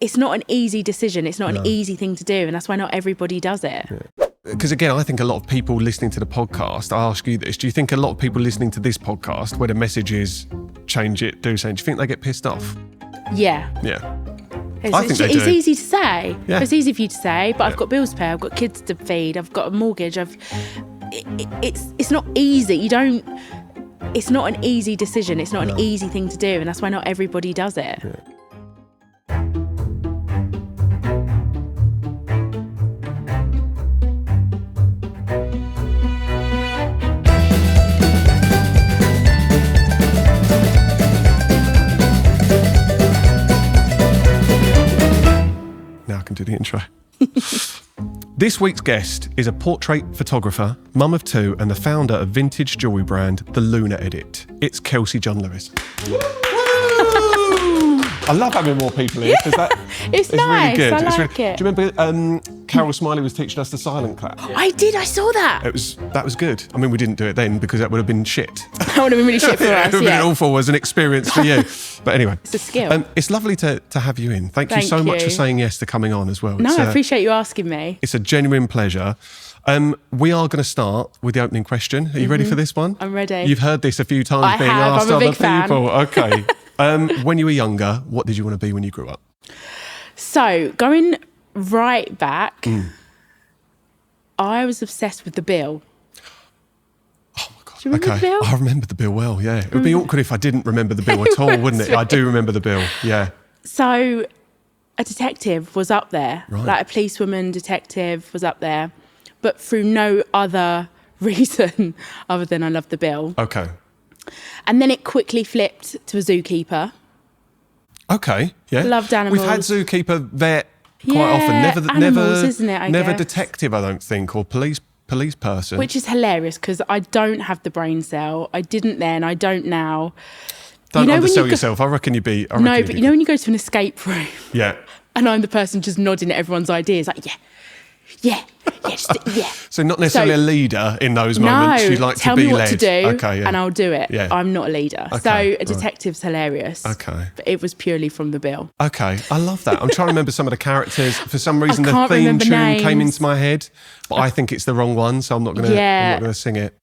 it's not an easy decision. It's not an easy thing to do. And that's why not everybody does it. Because again, I think a lot of people listening to the podcast, I ask you this, do you think a lot of people listening to this podcast, where the message is change it, do something, do you think they get pissed off? Yeah. Yeah. It's easy to say. Yeah. It's easy for you to say, but I've got bills to pay, I've got kids to feed, I've got a mortgage, it's not easy. It's not an easy decision. It's not an easy thing to do, and that's why not everybody does it. Yeah. Now I can do the intro. This week's guest is a portrait photographer, mum of two, and the founder of vintage jewellery brand, The Lunar Edit. It's Kelcie John-Lewis. I love having more people here because it's nice. Really good. I like it. Do you remember Carol Smiley was teaching us the silent clap? I did. I saw that. That was good. I mean, we didn't do it then because that would have been shit. That would have been really shit for us. It would have been awful as an experience for you. But anyway, it's a skill. It's lovely to have you in. Thank you so much for saying yes to coming on as well. No, I appreciate you asking me. It's a genuine pleasure. We are going to start with the opening question. Are you ready for this one? I'm ready. You've heard this a few times being asked other people. Okay. When you were younger, what did you want to be when you grew up? So, going right back, I was obsessed with the bill. Oh my God. Do you remember the bill? I remember the bill well, yeah. It would be awkward if I didn't remember the bill at all, wouldn't it? I do remember the bill, yeah. So, a detective was up there. Right. Like a policewoman detective was up there, but through no other reason other than I loved the bill. Okay. And then it quickly flipped to a zookeeper. Okay, yeah. Loved animals. We've had zookeeper vet quite Yeah, often. animals, isn't it, I never guess. detective, I don't think, or police person. Which is hilarious because I don't have the brain cell. I didn't then, I don't now. Don't undersell yourself. I reckon you'd be... No, but you know when you go to an escape room? Yeah. And I'm the person just nodding at everyone's ideas, like, yeah. So not necessarily a leader in those moments. No, You'd like tell to be me what led. to do, okay, yeah. and I'll do it. Yeah. I'm not a leader. Okay, So a detective's hilarious. Okay. But it was purely from the bill. Okay, I love that. I'm trying to remember some of the characters. For some reason, the can't theme remember tune names. came into my head, but I think it's the wrong one, so I'm not going to sing it.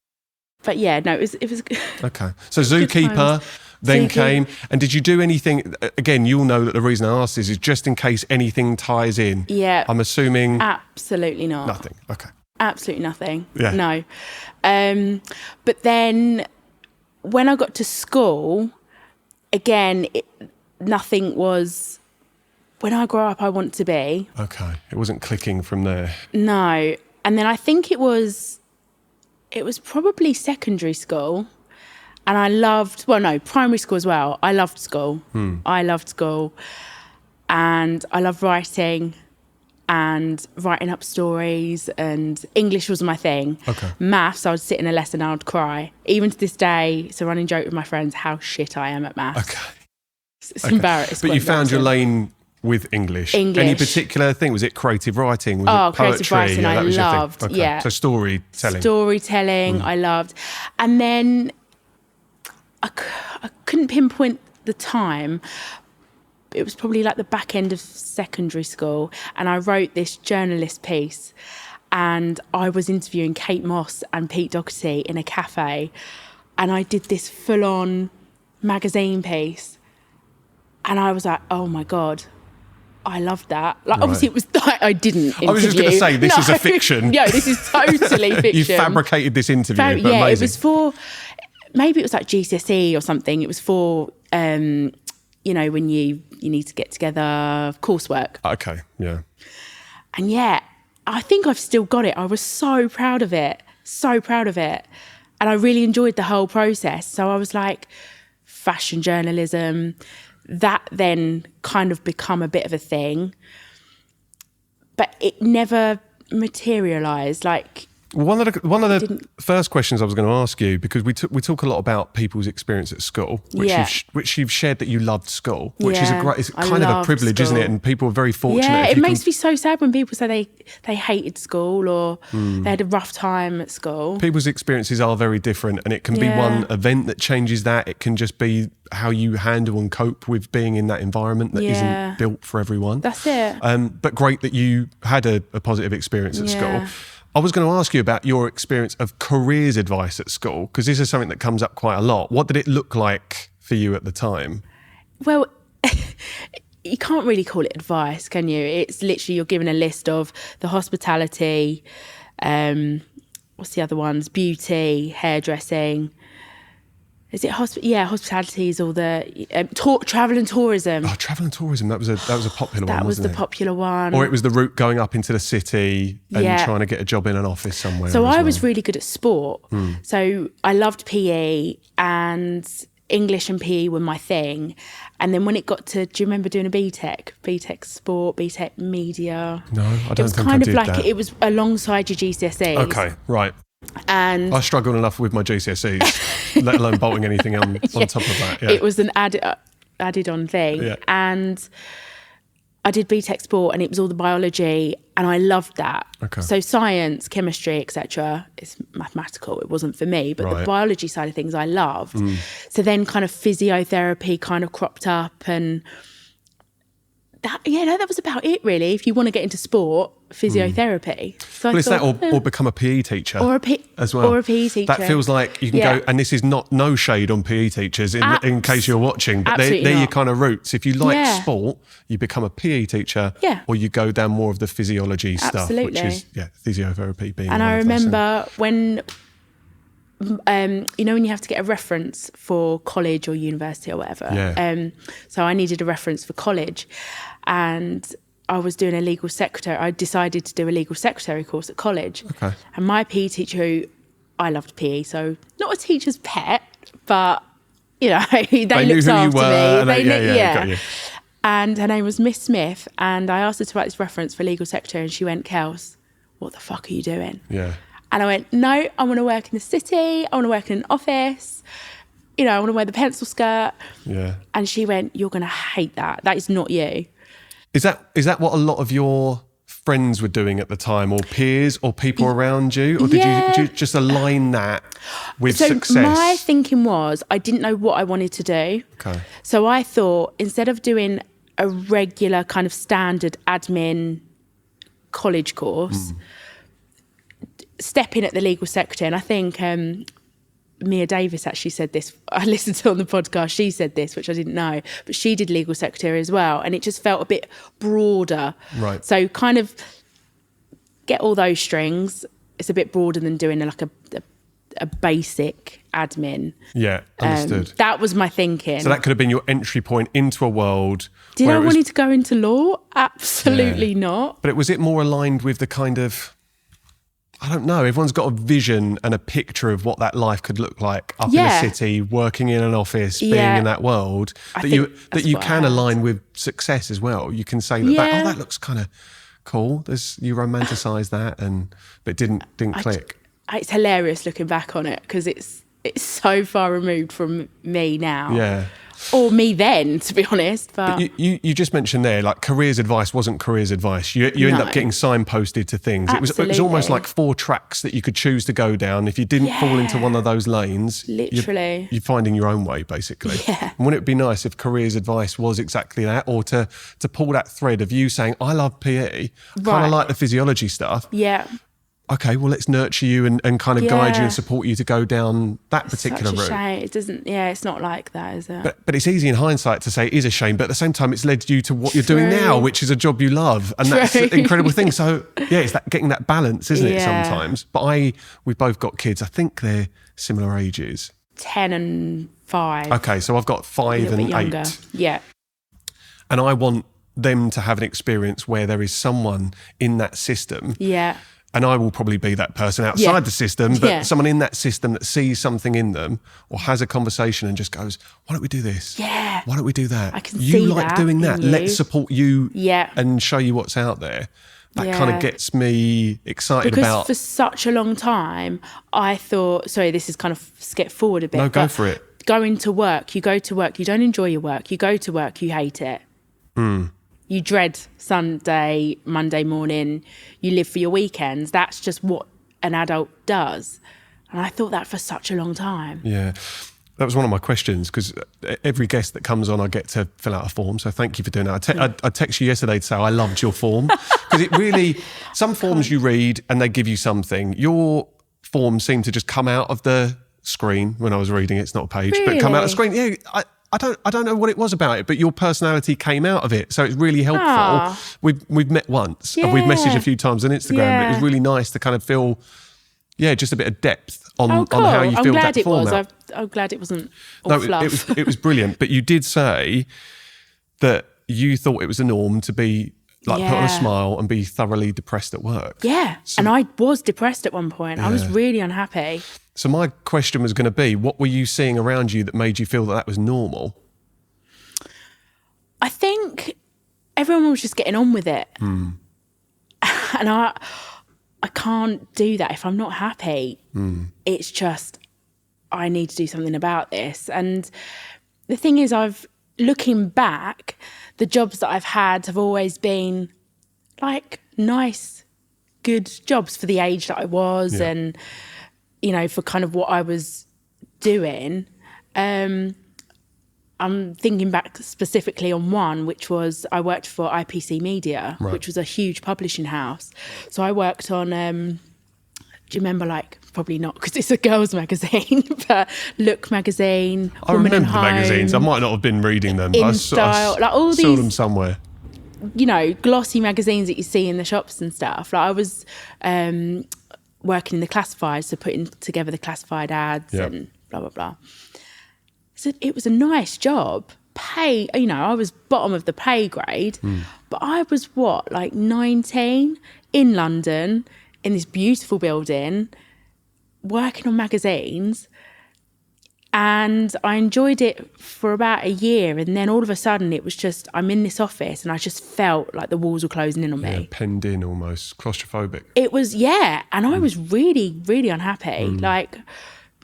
But yeah, no, it was Okay. So Zookeeper then came. And did you do anything? Again, you'll know that the reason I asked this is just in case anything ties in. Yeah. I'm assuming... Absolutely not. Nothing. Okay. Absolutely nothing. Yeah. No. But then when I got to school, again, nothing was... When I grow up, I want to be. Okay. It wasn't clicking from there. No. And then I think it was probably secondary school. And I loved, primary school as well. I loved school. I loved school. And I loved writing and writing up stories, and English was my thing. Okay. Maths, I would sit in a lesson and I would cry. Even to this day, it's a running joke with my friends how shit I am at maths. Okay. It's embarrassing. But you found your lane with English. Any particular thing? Was it creative writing? Was it poetry? Creative writing, I loved. Okay. Yeah. So Storytelling, I loved. And then I couldn't pinpoint the time. It was probably like the back end of secondary school, and I wrote this journalist piece, and I was interviewing Kate Moss and Pete Doherty in a cafe, and I did this full-on magazine piece, and I was like, oh my God, I loved that. Like, obviously it was like I didn't interview. I was just going to say, this is a fiction. Yeah, this is totally fiction. You fabricated this interview, but yeah, amazing. It was for, maybe it was like GCSE or something. It was for, when you need to get together, coursework. Okay, yeah. And yeah, I think I've still got it. I was so proud of it. And I really enjoyed the whole process. So I was like, fashion journalism, that then kind of become a bit of a thing. But it never materialised. Like, One of the first questions I was going to ask you, because we talk a lot about people's experience at school, which you've shared that you loved school, which is it's kind of a privilege, isn't it? And people are very fortunate. Yeah, it makes me so sad when people say they hated school or they had a rough time at school. People's experiences are very different, and it can be one event that changes that. It can just be how you handle and cope with being in that environment that isn't built for everyone. That's it. But great that you had a positive experience at school. I was going to ask you about your experience of careers advice at school, because this is something that comes up quite a lot. What did it look like for you at the time? Well, you can't really call it advice, can you? It's literally you're given a list of the hospitality, what's the other ones? Beauty, hairdressing. Is it hospitality is all the travel and tourism. Oh, travel and tourism. That was a popular one. That was the popular one. Or it was the route going up into the city and trying to get a job in an office somewhere. So I was really good at sport. So I loved PE, and English and PE were my thing. And then when it got to, do you remember doing a BTEC sport, BTEC media? No, I don't think I did that. It was kind of like it was alongside your GCSEs. Okay, right. And I struggled enough with my GCSEs, let alone bolting anything on top of that. Yeah. It was an added on thing. Yeah. And I did BTEC sport, and it was all the biology, and I loved that. Okay. So science, chemistry, etc. It's mathematical. It wasn't for me, but the biology side of things I loved. So then kind of physiotherapy kind of cropped up, and that was about it really. If you want to get into sport, physiotherapy. So well, it's that or become a PE teacher as well. Or a PE teacher. That feels like you can go, and this is no shade on PE teachers in case you're watching, but they're your kind of roots. If you like sport, you become a PE teacher, or you go down more of the physiology stuff, which is physiotherapy being. And I remember when, when you have to get a reference for college or university or whatever. So I needed a reference for college, and I was doing a legal secretary. I decided to do a legal secretary course at college. Okay. And my PE teacher, who I loved PE, so not a teacher's pet, but they looked after me. They got you. And her name was Miss Smith, and I asked her to write this reference for legal secretary, and she went, "Kels, what the fuck are you doing?" Yeah. And I went, "No, I want to work in the city. I want to work in an office. I want to wear the pencil skirt." Yeah. And she went, "You're going to hate that. That is not you." Is that what a lot of your friends were doing at the time, or peers, or people around you? Or did you just align that with success? So my thinking was, I didn't know what I wanted to do. Okay. So I thought, instead of doing a regular kind of standard admin college course, step in at the legal secretary. And I think Mia Davis actually said this. I listened to her on the podcast. She said this, which I didn't know, but she did legal secretary as well. And it just felt a bit broader. Right. So kind of get all those strings. It's a bit broader than doing like a basic admin. Yeah, understood. That was my thinking. So that could have been your entry point into a world. Did I want to go into law? Absolutely not. But was it more aligned with the kind of, I don't know, everyone's got a vision and a picture of what that life could look like up in a city, working in an office, being in that world, that you can align with success as well. You can say that looks kind of cool. You romanticise that, but it didn't click. It's hilarious looking back on it, because it's so far removed from me now. Yeah. Or me then, to be honest. But you just mentioned there, like, careers advice wasn't careers advice. You end up getting signposted to things. It was almost like 4 tracks that you could choose to go down. If you didn't fall into one of those lanes, literally, you're finding your own way, basically. Yeah. And wouldn't it be nice if careers advice was exactly that, or to pull that thread of you saying, I love PE, kind of like the physiology stuff. Yeah. Okay, well, let's nurture you and kind of guide you and support you to go down that particular route. Such a shame. It doesn't, it's not like that, is it? But it's easy in hindsight to say it is a shame, but at the same time, it's led you to what you're doing now, which is a job you love. And that's an incredible thing. So, it's that getting that balance, isn't it, sometimes? But we've both got kids. I think they're similar ages. 10 and 5. Okay, so I've got 5 and 8. Younger. Yeah. And I want them to have an experience where there is someone in that system. Yeah. And I will probably be that person outside the system, but someone in that system that sees something in them or has a conversation and just goes, why don't we do this? Yeah. Why don't we do that? I can you see like that doing that. in you. Let's support you and show you what's out there. that kind of gets me excited because about. for such a long time, I thought, sorry, this is kind of skip forward a bit. No, go for it. Going to work, you go to work, you don't enjoy your work. You go to work, you hate it. You dread Sunday, Monday morning. You live for your weekends. That's just what an adult does. And I thought that for such a long time. Yeah. That was one of my questions, because every guest that comes on, I get to fill out a form. So thank you for doing that. I texted you yesterday to say I loved your form, because it really, some forms you read and they give you something. Your form seemed to just come out of the screen when I was reading it. It's not a page, but come out of the screen. Yeah, I don't know what it was about it, but your personality came out of it. So it's really helpful. Aww. We've met once and we've messaged a few times on Instagram, but it was really nice to kind of feel, just a bit of depth on how you filled that form out. I'm glad it wasn't all fluff. It was brilliant. But you did say that you thought it was a norm to be put on a smile and be thoroughly depressed at work. Yeah, and I was depressed at one point. I was really unhappy. So my question was going to be, what were you seeing around you that made you feel that was normal? I think everyone was just getting on with it. And I can't do that if I'm not happy. It's just, I need to do something about this. And the thing is, looking back, the jobs that I've had have always been like nice, good jobs for the age that I was and, for kind of what I was doing. I'm thinking back specifically on one, which was I worked for IPC Media, which was a huge publishing house. So I worked on, do you remember, probably not because it's a girls' magazine, but Look magazine, I Woman remember and the Home, magazines. I might not have been reading them. In I Style, all saw these, them somewhere. Glossy magazines that you see in the shops and stuff. I was working in the classifieds, so putting together the classified ads and blah, blah, blah. So it was a nice job. Pay, I was bottom of the pay grade, but I was 19 in London in this beautiful building, working on magazines, and I enjoyed it for about a year. And then all of a sudden it was just, I'm in this office and I just felt like the walls were closing in on me. Penned in almost, claustrophobic. It was, and I was really, really unhappy,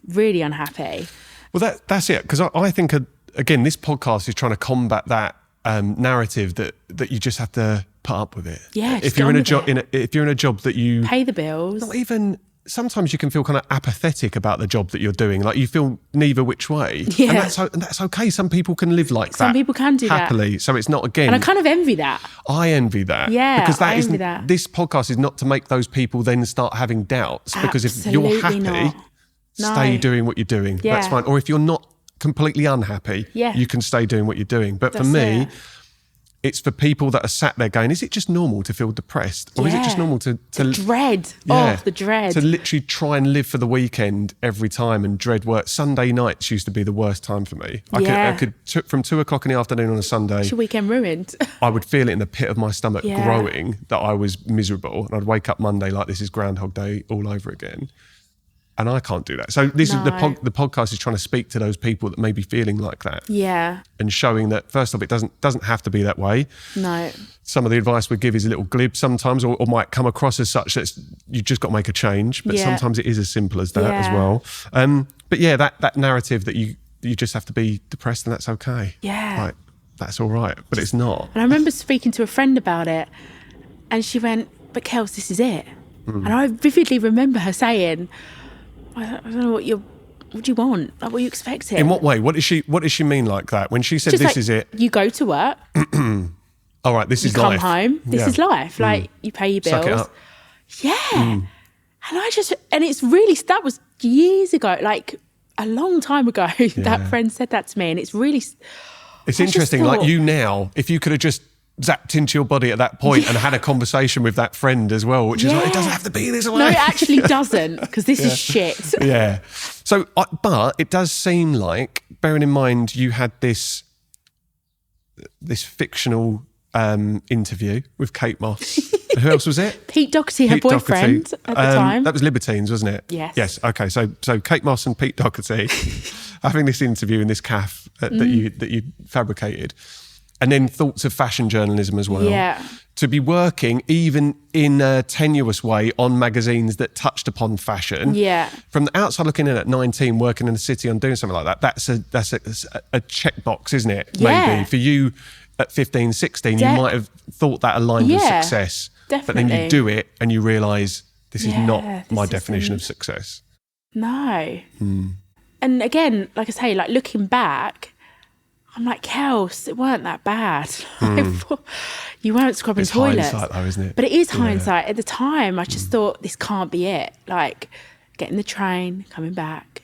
really unhappy. Well, that's it, because I think, again, this podcast is trying to combat that narrative that you just have to put up with it. Yeah, if you're in a job, if you're in a job that you pay the bills, not even. Sometimes you can feel kind of apathetic about the job that you're doing, like you feel neither which way, and that's okay. Some people can live like that. Some people can do happily. that. So it's not, again. And I kind of envy that. I envy that. Yeah, because I envy that. This podcast is not to make those people then start having doubts. Because if you're happy, stay doing what you're doing. Yeah. That's fine. Or if you're not completely unhappy, you can stay doing what you're doing. But for me, it's for people that are sat there going, is it just normal to feel depressed? Or is it just normal to dread? The dread. To literally try and live for the weekend every time and dread work. Sunday nights used to be the worst time for me. I could from 2:00 in the afternoon on a Sunday. It's your weekend ruined. I would feel it in the pit of my stomach growing that I was miserable. And I'd wake up Monday like this is Groundhog Day all over again. And I can't do that. So this is the podcast is trying to speak to those people that may be feeling like that. Yeah. And showing that, first off, it doesn't have to be that way. No. Some of the advice we give is a little glib sometimes, or might come across as such that you just got to make a change. But sometimes it is as simple as that as well. But that narrative that you just have to be depressed and that's okay. Yeah. Like, that's all right. But it's not. And I remember speaking to a friend about it, and she went, "But Kels, this is it." And I vividly remember her saying, I don't know what do you want? Like, what are you expecting? In what way? What does she mean like that? When she said just this is it? You go to work. All right, this is life. You life. come home. This is life. Like, you pay your bills. Suck it up. Yeah. And it's really, that was years ago, like a long time ago, that friend said that to me. And it's really... It's interesting, like you now, if you could have just zapped into your body at that point and had a conversation with that friend as well, which is like, it doesn't have to be this way. No, it actually doesn't, because this is shit. Yeah. So, but it does seem like, bearing in mind you had this fictional interview with Kate Moss. Who else was it? Pete Doherty, her boyfriend at the time. That was Libertines, wasn't it? Yes. Yes. Okay. So Kate Moss and Pete Doherty having this interview in this cafe that you fabricated. And then thoughts of fashion journalism as well. Yeah. to be working even in a tenuous way on magazines that touched upon fashion. Yeah. From the outside looking in at 19, working in the city on doing something like that, that's a checkbox, isn't it? Yeah. Maybe for you at 15, 16, you might have thought that aligned with success. Definitely. But then you do it and you realise this is not my this definition isn't. of success. No. And again, like I say, like looking back, I'm like, Kels, it weren't that bad. You weren't scrubbing It's toilets. hindsight though, isn't it? But it is hindsight. At the time, I just thought this can't be it. Like getting the train, coming back,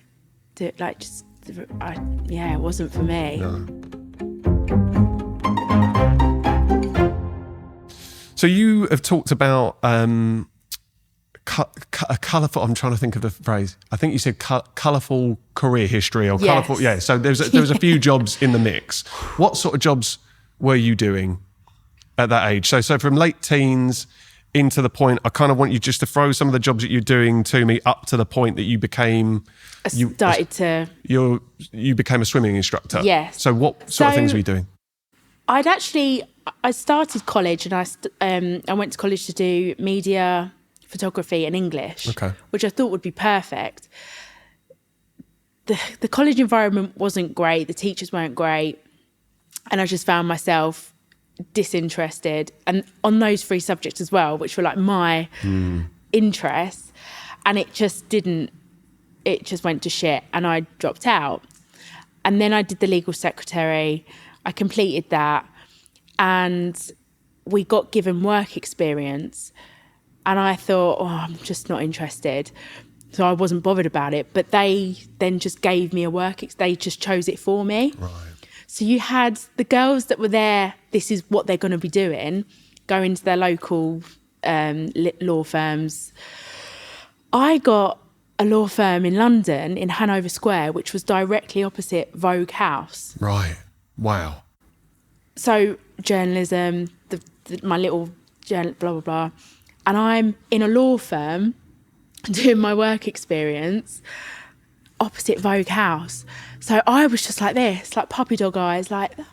it wasn't for me. No. So you have talked about a colourful. I'm trying to think of the phrase. I think you said colourful career history or colourful. Yeah. So there was a few jobs in the mix. What sort of jobs were you doing at that age? So from late teens into the point. I kind of want you just to throw some of the jobs that you're doing to me up to the point that you became. You became a swimming instructor. Yes. So what sort of things were you doing? I started college and I went to college to do media, photography and English, which I thought would be perfect. The college environment wasn't great. The teachers weren't great. And I just found myself disinterested and on those three subjects as well, which were like my interests. And it just went to shit and I dropped out. And then I did the legal secretary. I completed that and we got given work experience and I thought, I'm just not interested. So I wasn't bothered about it, but they then just gave me they just chose it for me. Right. So you had the girls that were there, this is what they're going to be doing, go into their local law firms. I got a law firm in London, in Hanover Square, which was directly opposite Vogue House. Right. Wow. So journalism, my little journal, blah, blah, blah. And I'm in a law firm doing my work experience opposite Vogue House. So I was just like this, like puppy dog eyes, like, I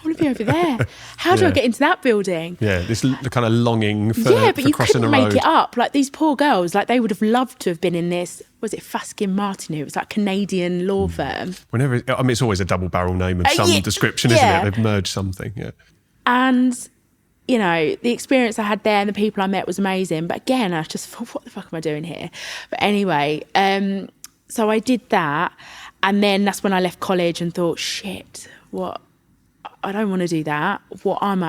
want to be over there. How do I get into that building? Yeah, the kind of longing for but you crossing couldn't the road. make it up. Like these poor girls, like they would have loved to have been in this, was it Faskin Martineau? It was like Canadian law firm. It's always a double barrel name of some description, isn't it? They've merged something, yeah. And, you know, the experience I had there and the people I met was amazing. But again, I just thought, what the fuck am I doing here? But anyway, so I did that. And then that's when I left college and thought, shit, I don't want to do that. What am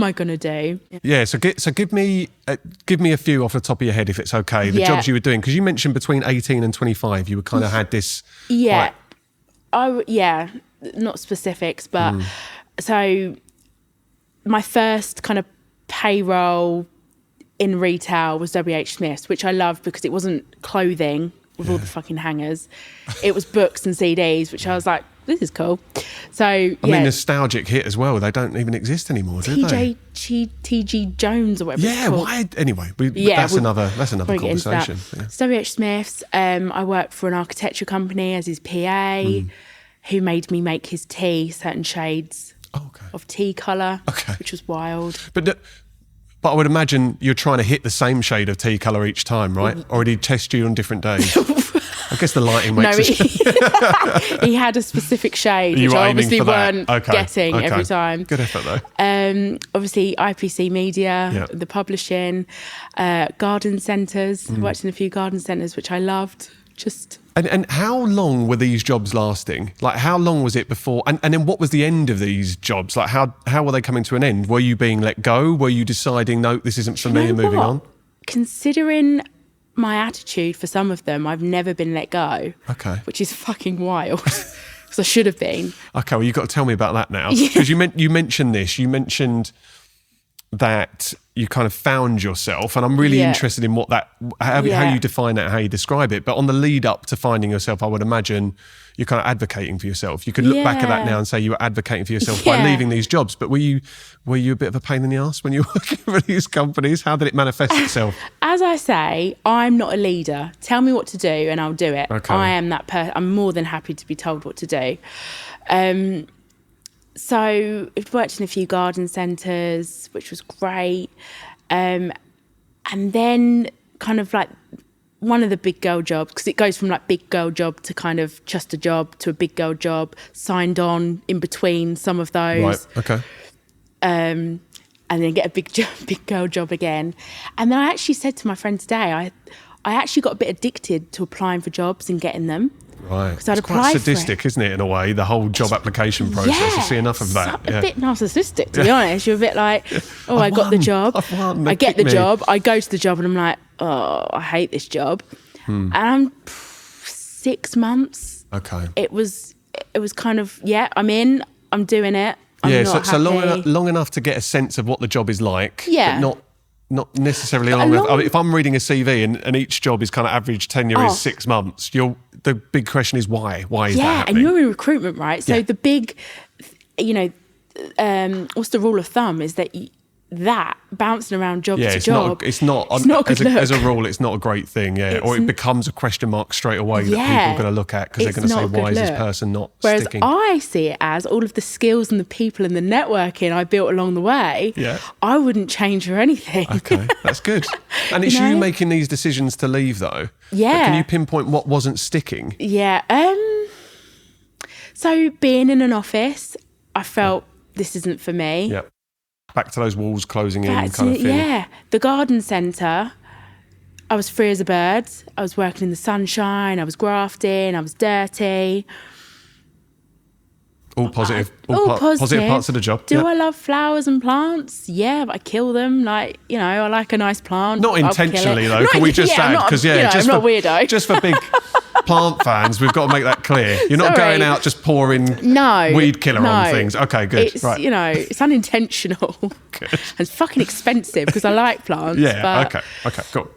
I going to do? Yeah, so give me a few off the top of your head, if it's okay, the jobs you were doing. Because you mentioned between 18 and 25, you were kind of had this... Yeah. Not specifics, but... So my first kind of payroll in retail was WH Smith's, which I loved because it wasn't clothing with all the fucking hangers. It was books and CDs, which I was like, this is cool. So, I mean, nostalgic hit as well. They don't even exist anymore, do they? TG Jones or whatever. Yeah, why? Anyway, that's another conversation. Yeah. WH Smith's. I worked for an architecture company as his PA, who made me make his tea, certain shades of tea colour, which was wild. But I would imagine you're trying to hit the same shade of tea colour each time, right? Or did he test you on different days? I guess the lighting makes it. He had a specific shade, which I obviously weren't getting every time. Good effort, though. Obviously, IPC Media, the publishing, garden centres. I worked in a few garden centres, which I loved. And how long were these jobs lasting? Like, how long was it before? And then what was the end of these jobs? Like, how were they coming to an end? Were you being let go? Were you deciding, no, this isn't for me and moving on? Considering my attitude for some of them, I've never been let go. Okay. Which is fucking wild. Because I should have been. Okay, well, you've got to tell me about that now. Because you mentioned this. You mentioned that you kind of found yourself, and I'm really interested in how you define that, how you describe it. But on the lead up to finding yourself, I would imagine you're kind of advocating for yourself. You could look back at that now and say you were advocating for yourself by leaving these jobs. But were you a bit of a pain in the ass when you were working for these companies? How did it manifest itself? As I say, I'm not a leader. Tell me what to do and I'll do it. Okay. I am that person. I'm more than happy to be told what to do. So I've worked in a few garden centres, which was great. And then kind of like one of the big girl jobs, because it goes from like big girl job to kind of just a job to a big girl job, signed on in between some of those. Right, okay. And then get a big girl job again. And then I actually said to my friend today, I actually got a bit addicted to applying for jobs and getting them. Right. Because I'd It's quite apply sadistic, for it. isn't it, in a way, the whole job application process? I see enough of that. A bit narcissistic, to be honest. You're a bit like, oh, I got the job. I've won, I get the pick me. job. I go to the job and I'm like, oh, I hate this job. And I'm 6 months. Okay. It was kind of, yeah, I'm in, I'm doing it. I'm Yeah, not so happy. long enough to get a sense of what the job is like, Yeah. but not necessarily long enough. I mean, if I'm reading a CV and each job is kind of average tenure is 6 months, the big question is why? Why is that Yeah, happening? and you're in recruitment, right? So Yeah. the big, what's the rule of thumb is that that bouncing around job to job. It's not a good look. As a rule, it's not a great thing, or it becomes a question mark straight away that people are going to look at because they're going to say, why is this person not Whereas sticking? I see it as all of the skills and the people and the networking I built along the way, I wouldn't change for anything. Okay, that's good. And it's you making these decisions to leave, though. Yeah. But can you pinpoint what wasn't sticking? Yeah. So being in an office, I felt this isn't for me. Yeah. Back to those walls closing in That's kind of it, thing. yeah. The garden centre, I was free as a bird. I was working in the sunshine. I was grafting. I was dirty. All positive. Positive. Positive parts of the job. Do yeah. I love flowers and plants? Yeah, but I kill them. Like, I like a nice plant. Not I'll kill intentionally, it. though, can we just add? Because, I'm just not for, a weirdo. Just for big plant fans, we've got to make that clear. You're not Sorry. going out just pouring weed killer on things. Okay, good. It's, right. It's unintentional. Good. And it's fucking expensive because I like plants. Yeah, but, okay, cool.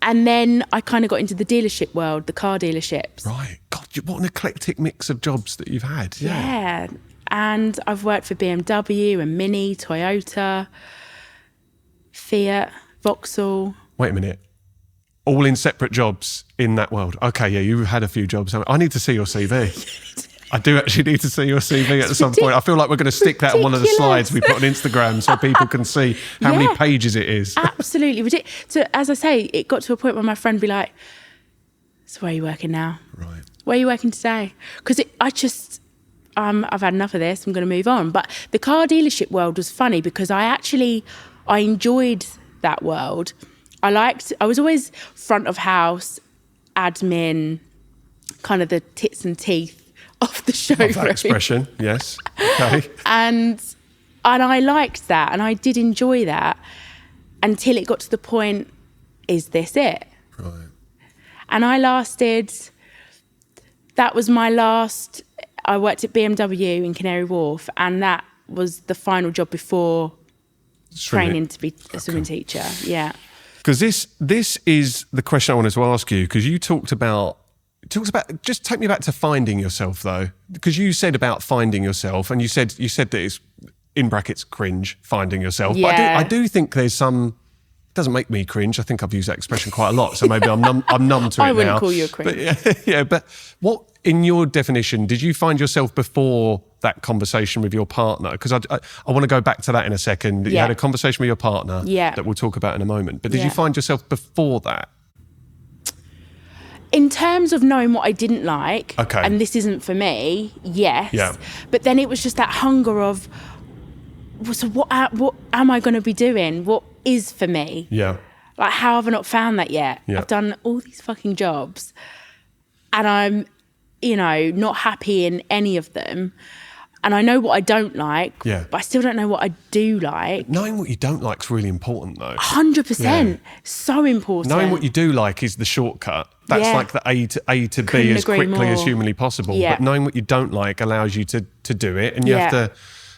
And then I kind of got into the dealership world, the car dealerships. Right. God, what an eclectic mix of jobs that you've had. Yeah. And I've worked for BMW and Mini, Toyota, Fiat, Vauxhall. Wait a minute. All in separate jobs in that world. Okay, yeah, you had a few jobs. I need to see your CV. I do actually need to see your CV at some point. I feel like we're going to stick that on one of the slides we put on Instagram so people can see how many pages it is. Absolutely ridiculous. So as I say, it got to a point where my friend would be like, so where are you working now? Right. Where are you working today? Because I've had enough of this. I'm going to move on. But the car dealership world was funny because I enjoyed that world. I was always front of house, admin, kind of the tits and teeth of the showroom. That expression, yes. Okay. And I liked that and I did enjoy that until it got to the point, is this it? Right. And that was my last, I worked at BMW in Canary Wharf and that was the final job before training to be a swimming teacher. Yeah. Because this is the question I wanted to ask you, because you talked about, just take me back to finding yourself though, because you said about finding yourself and you said that it's in brackets cringe finding yourself. Yeah. But I do think there's some, it doesn't make me cringe. I think I've used that expression quite a lot. So maybe I'm numb to it now. I wouldn't call you a cringe. But but what, in your definition, did you find yourself before that conversation with your partner? Because I want to go back to that in a second. You had a conversation with your partner that we'll talk about in a moment. But did you find yourself before that? In terms of knowing what I didn't like, Okay. and this isn't for me, yes. Yeah. But then it was just that hunger of, so what am I going to be doing? What is for me? Yeah. Like, how have I not found that yet? Yeah. I've done all these fucking jobs and I'm, not happy in any of them. And I know what I don't like, but I still don't know what I do like. Knowing what you don't like is really important though. 100%. So important. Knowing what you do like is the shortcut. That's like the A to B as quickly as humanly possible. Yeah. But knowing what you don't like allows you to do it. And you have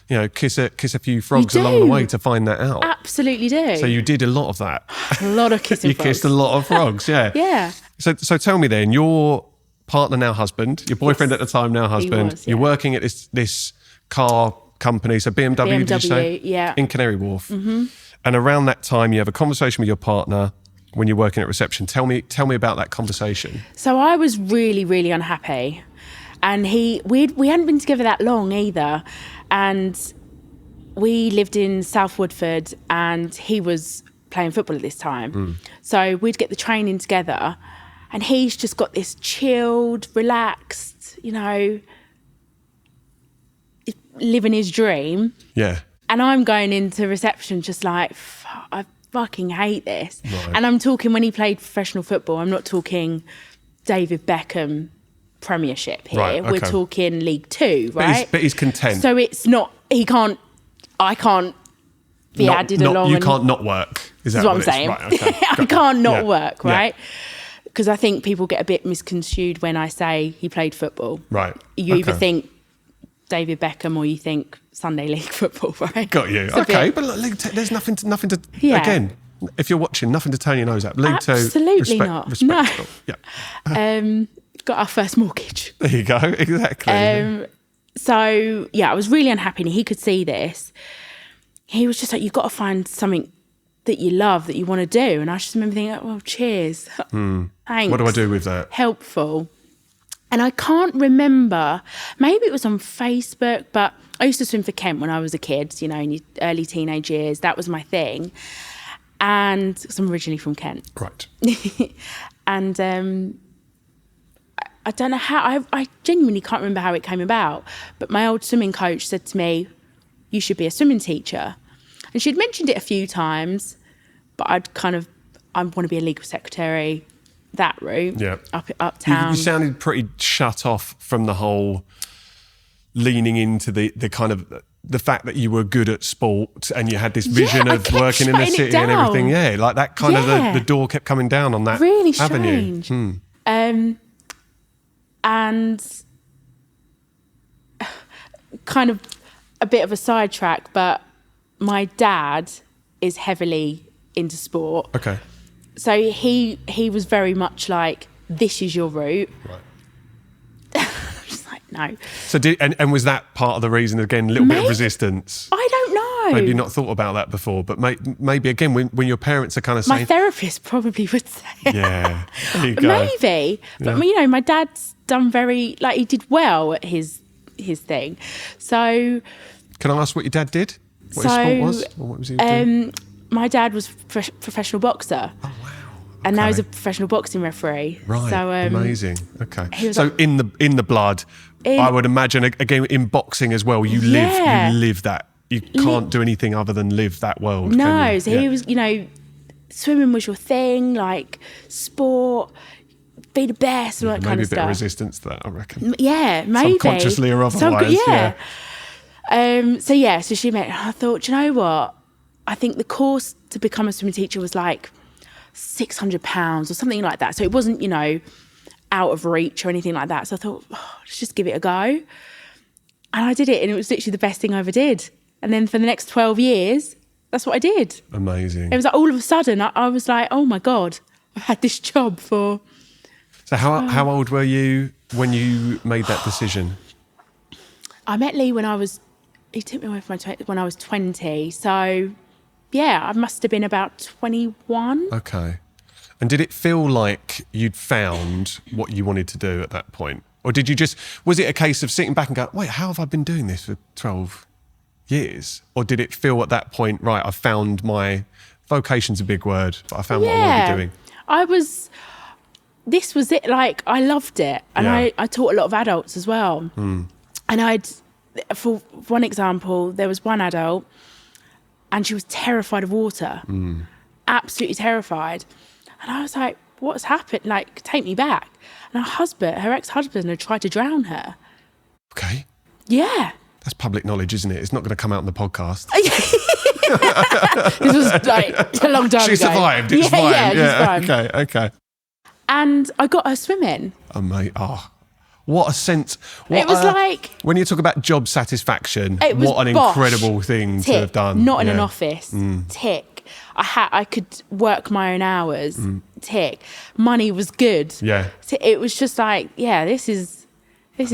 to, kiss a few frogs along the way to find that out. Absolutely do. So you did a lot of that. A lot of kissing You frogs. kissed a lot of frogs, yeah. Yeah. So tell me then, your partner now husband, your boyfriend at the time now husband, was, you're working at this car company, so BMW, did you say? Yeah. In Canary Wharf. Mm-hmm. And around that time, you have a conversation with your partner when you're working at reception. Tell me about that conversation. So I was really, really unhappy. And we hadn't been together that long either. And we lived in South Woodford and he was playing football at this time. So we'd get the training together and he's just got this chilled, relaxed, you know, living his dream. Yeah. And I'm going into reception just like, I fucking hate this. Right. And I'm talking when he played professional football, I'm not talking David Beckham Premiership here. Right, okay. We're talking League Two, right? But he's content. So it's not, I can't be added along. You can't not work. Is that what I'm saying? Right, okay. I can't not work, Yeah. right? Because I think people get a bit misconstrued when I say he played football. Right. You either think David Beckham or you think Sunday League football, right? Got you. Okay, but look, there's nothing to again, if you're watching, nothing to turn your nose at. League Two, absolutely not. Respectable. No. Yeah. Got our first mortgage. There you go. Exactly. So, yeah, I was really unhappy and he could see this. He was just like, you've got to find something that you love, that you want to do. And I just remember thinking, well, cheers. Thanks. What do I do with that? Helpful. And I can't remember, maybe it was on Facebook, but I used to swim for Kent when I was a kid, you know, in your early teenage years. That was my thing. And because I'm originally from Kent. Right. And I don't know how, I genuinely can't remember how it came about, but my old swimming coach said to me, you should be a swimming teacher. And she'd mentioned it a few times, but I want to be a legal secretary, that route, uptown. You sounded pretty shut off from the whole leaning into the kind of the fact that you were good at sport and you had this vision of working in the city and everything. Yeah, like that kind of the door kept coming down on that really avenue. Strange. And kind of a bit of a sidetrack, but my dad is heavily into sport. Okay. So he was very much like, this is your route. Right. I'm just like, no. So and was that part of the reason, again, a little bit of resistance? I don't know. Maybe not thought about that before, but maybe again, when your parents are kind of saying... My therapist probably would say. Yeah, there you go. Maybe. But, you know, my dad's done he did well at his thing. So... Can I ask what your dad did? What his sport was? Or what was he doing? My dad was professional boxer. Oh, wow. And now he's a professional boxing referee. Right, so, amazing. Okay. So like, in the blood, I would imagine, again, in boxing as well, you live that. You can't do anything other than live that world. No, so he was, you know, swimming was your thing, like sport, be the best, all that kind of stuff. Maybe a bit of resistance to that, I reckon. Yeah, maybe. Subconsciously or otherwise. So she met, and I thought, you know what? I think the course to become a swimming teacher was like £600 or something like that. So it wasn't, you know, out of reach or anything like that. So I thought, let's just give it a go. And I did it, and it was literally the best thing I ever did. And then for the next 12 years, that's what I did. Amazing. It was like all of a sudden, I was like, oh my God, I've had this job for... So how old were you when you made that decision? I met Lee he took me away from when I was 20. So, yeah, I must have been about 21. Okay. And did it feel like you'd found what you wanted to do at that point? Or was it a case of sitting back and going, wait, how have I been doing this for 12 years? Or did it feel at that point, right, I found my vocation's a big word, but I found what I want to be doing? This was it. Like, I loved it. And I taught a lot of adults as well. And for one example, there was one adult and she was terrified of water. Absolutely terrified. And I was like, what's happened? Like, take me back. And her ex-husband had tried to drown her. Okay. Yeah. That's public knowledge, isn't it? It's not going to come out on the podcast. This was like a long time ago. She survived. It's fine. Yeah, okay. And I got her swimming. Oh, mate. Oh, what a sense. It was like... When you talk about job satisfaction, what an incredible thing to have done. Not in an office. Tick. I could work my own hours. Tick. Money was good. Yeah. It was just like, yeah, this is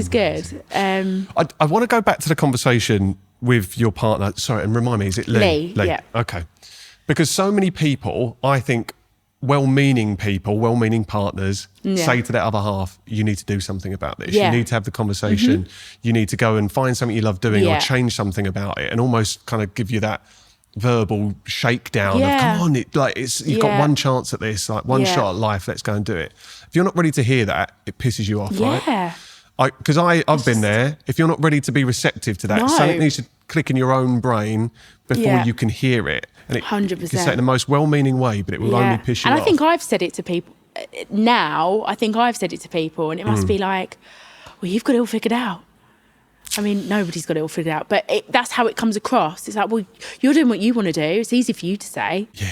good. I want to go back to the conversation with your partner. Sorry, and remind me, is it Lee? Lee, yeah. Okay. Because so many people, I think, well-meaning people, well-meaning partners say to their other half, you need to do something about this. Yeah. You need to have the conversation. You need to go and find something you love doing or change something about it, and almost kind of give you that verbal shakedown of, come on, you've got one chance at this, like one shot at life, let's go and do it. If you're not ready to hear that, it pisses you off, right? Because I've been there. If you're not ready to be receptive to that, something needs to click in your own brain before you can hear it. And it 100%. You can say it in the most well-meaning way, but it will only piss you off. And I think I've said it to people now. I think I've said it to people, and it must be like, well, you've got it all figured out. I mean, nobody's got it all figured out, but that's how it comes across. It's like, well, you're doing what you want to do. It's easy for you to say. Yeah,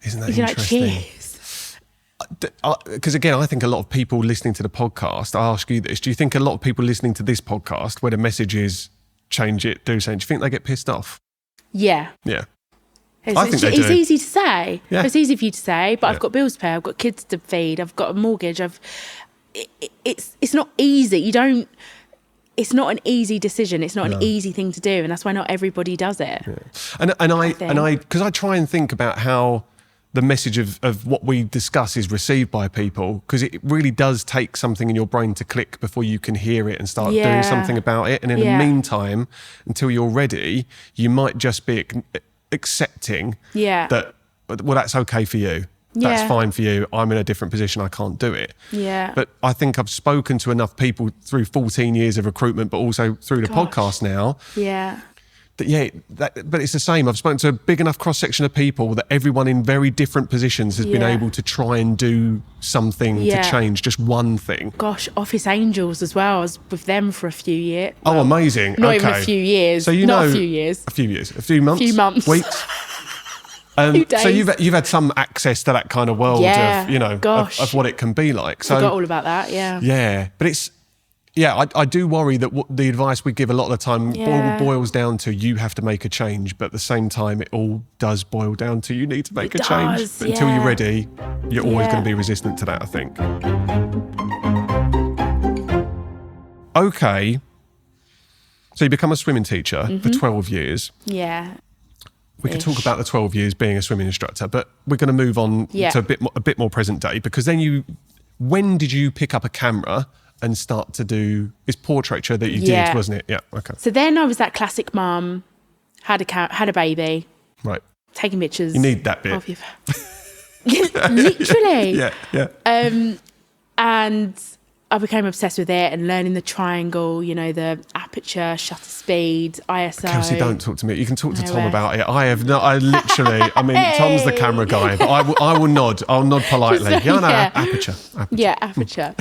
isn't that you're interesting? Like, cheers. Because again, I think a lot of people listening to the podcast, I ask you this, do you think a lot of people listening to this podcast, where the message is change it, do something, do you think they get pissed off? Yeah. Yeah. It's easy to say. Yeah. It's easy for you to say, but I've got bills to pay, I've got kids to feed, I've got a mortgage, it's not easy. It's not an easy decision. It's not an easy thing to do, and that's why not everybody does it. Yeah. And I because I try and think about how the message of what we discuss is received by people, because it really does take something in your brain to click before you can hear it and start doing something about it. And in the meantime, until you're ready, you might just be accepting that, well, that's okay for you. That's fine for you. I'm in a different position. I can't do it. Yeah. But I think I've spoken to enough people through 14 years of recruitment, but also through the podcast now. Yeah. But it's the same. I've spoken to a big enough cross-section of people that everyone in very different positions has been able to try and do something to change, just one thing. Gosh, Office Angels as well. I was with them for a few years. Well, amazing. Not even a few years. So not a few years. A few years. A few months? Few months. Weeks? So you've had some access to that kind of world of what it can be like. So forgot all about that, Yeah, but it's... Yeah, I do worry that the advice we give a lot of the time boils down to you have to make a change, but at the same time it all does boil down to you need to make a change. But until you're ready, you're always going to be resistant to that, I think. Okay, so you become a swimming teacher for 12 years. Yeah. We could talk about the 12 years being a swimming instructor, but we're going to move on to a bit more present day, because then when did you pick up a camera and start to do... It's portraiture that you did, wasn't it? Yeah, okay. So then I was that classic mum, had a baby. Right. Taking pictures. You need that bit. Literally. Yeah. And I became obsessed with it and learning the triangle, the aperture, shutter speed, ISO. Kelcie, don't talk to me. You can talk to Tom about it. I mean, Tom's the camera guy, but I will nod. I'll nod politely. Aperture. Yeah, aperture.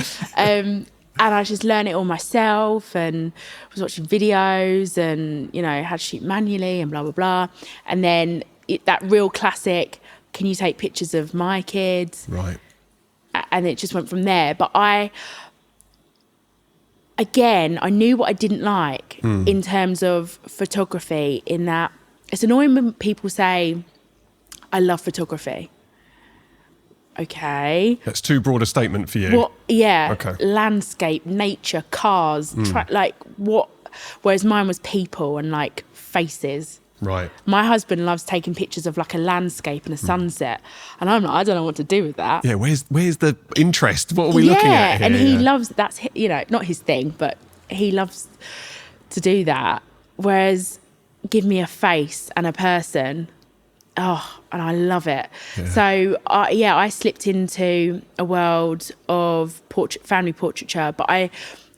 And I just learned it all myself, and was watching videos and, how to shoot manually and blah, blah, blah. And then that real classic, can you take pictures of my kids? Right. And it just went from there. But I knew what I didn't like in terms of photography, in that it's annoying when people say, I love photography. Okay. That's too broad a statement for you. Okay. Landscape, nature, cars, whereas mine was people and like faces. Right. My husband loves taking pictures of like a landscape and a sunset, and I'm like, I don't know what to do with that. Yeah, where's the interest? What are we looking at here? And he loves, that's, not his thing, but he loves to do that. Whereas give me a face and a person, and I love it. Yeah. So I slipped into a world of family portraiture, but I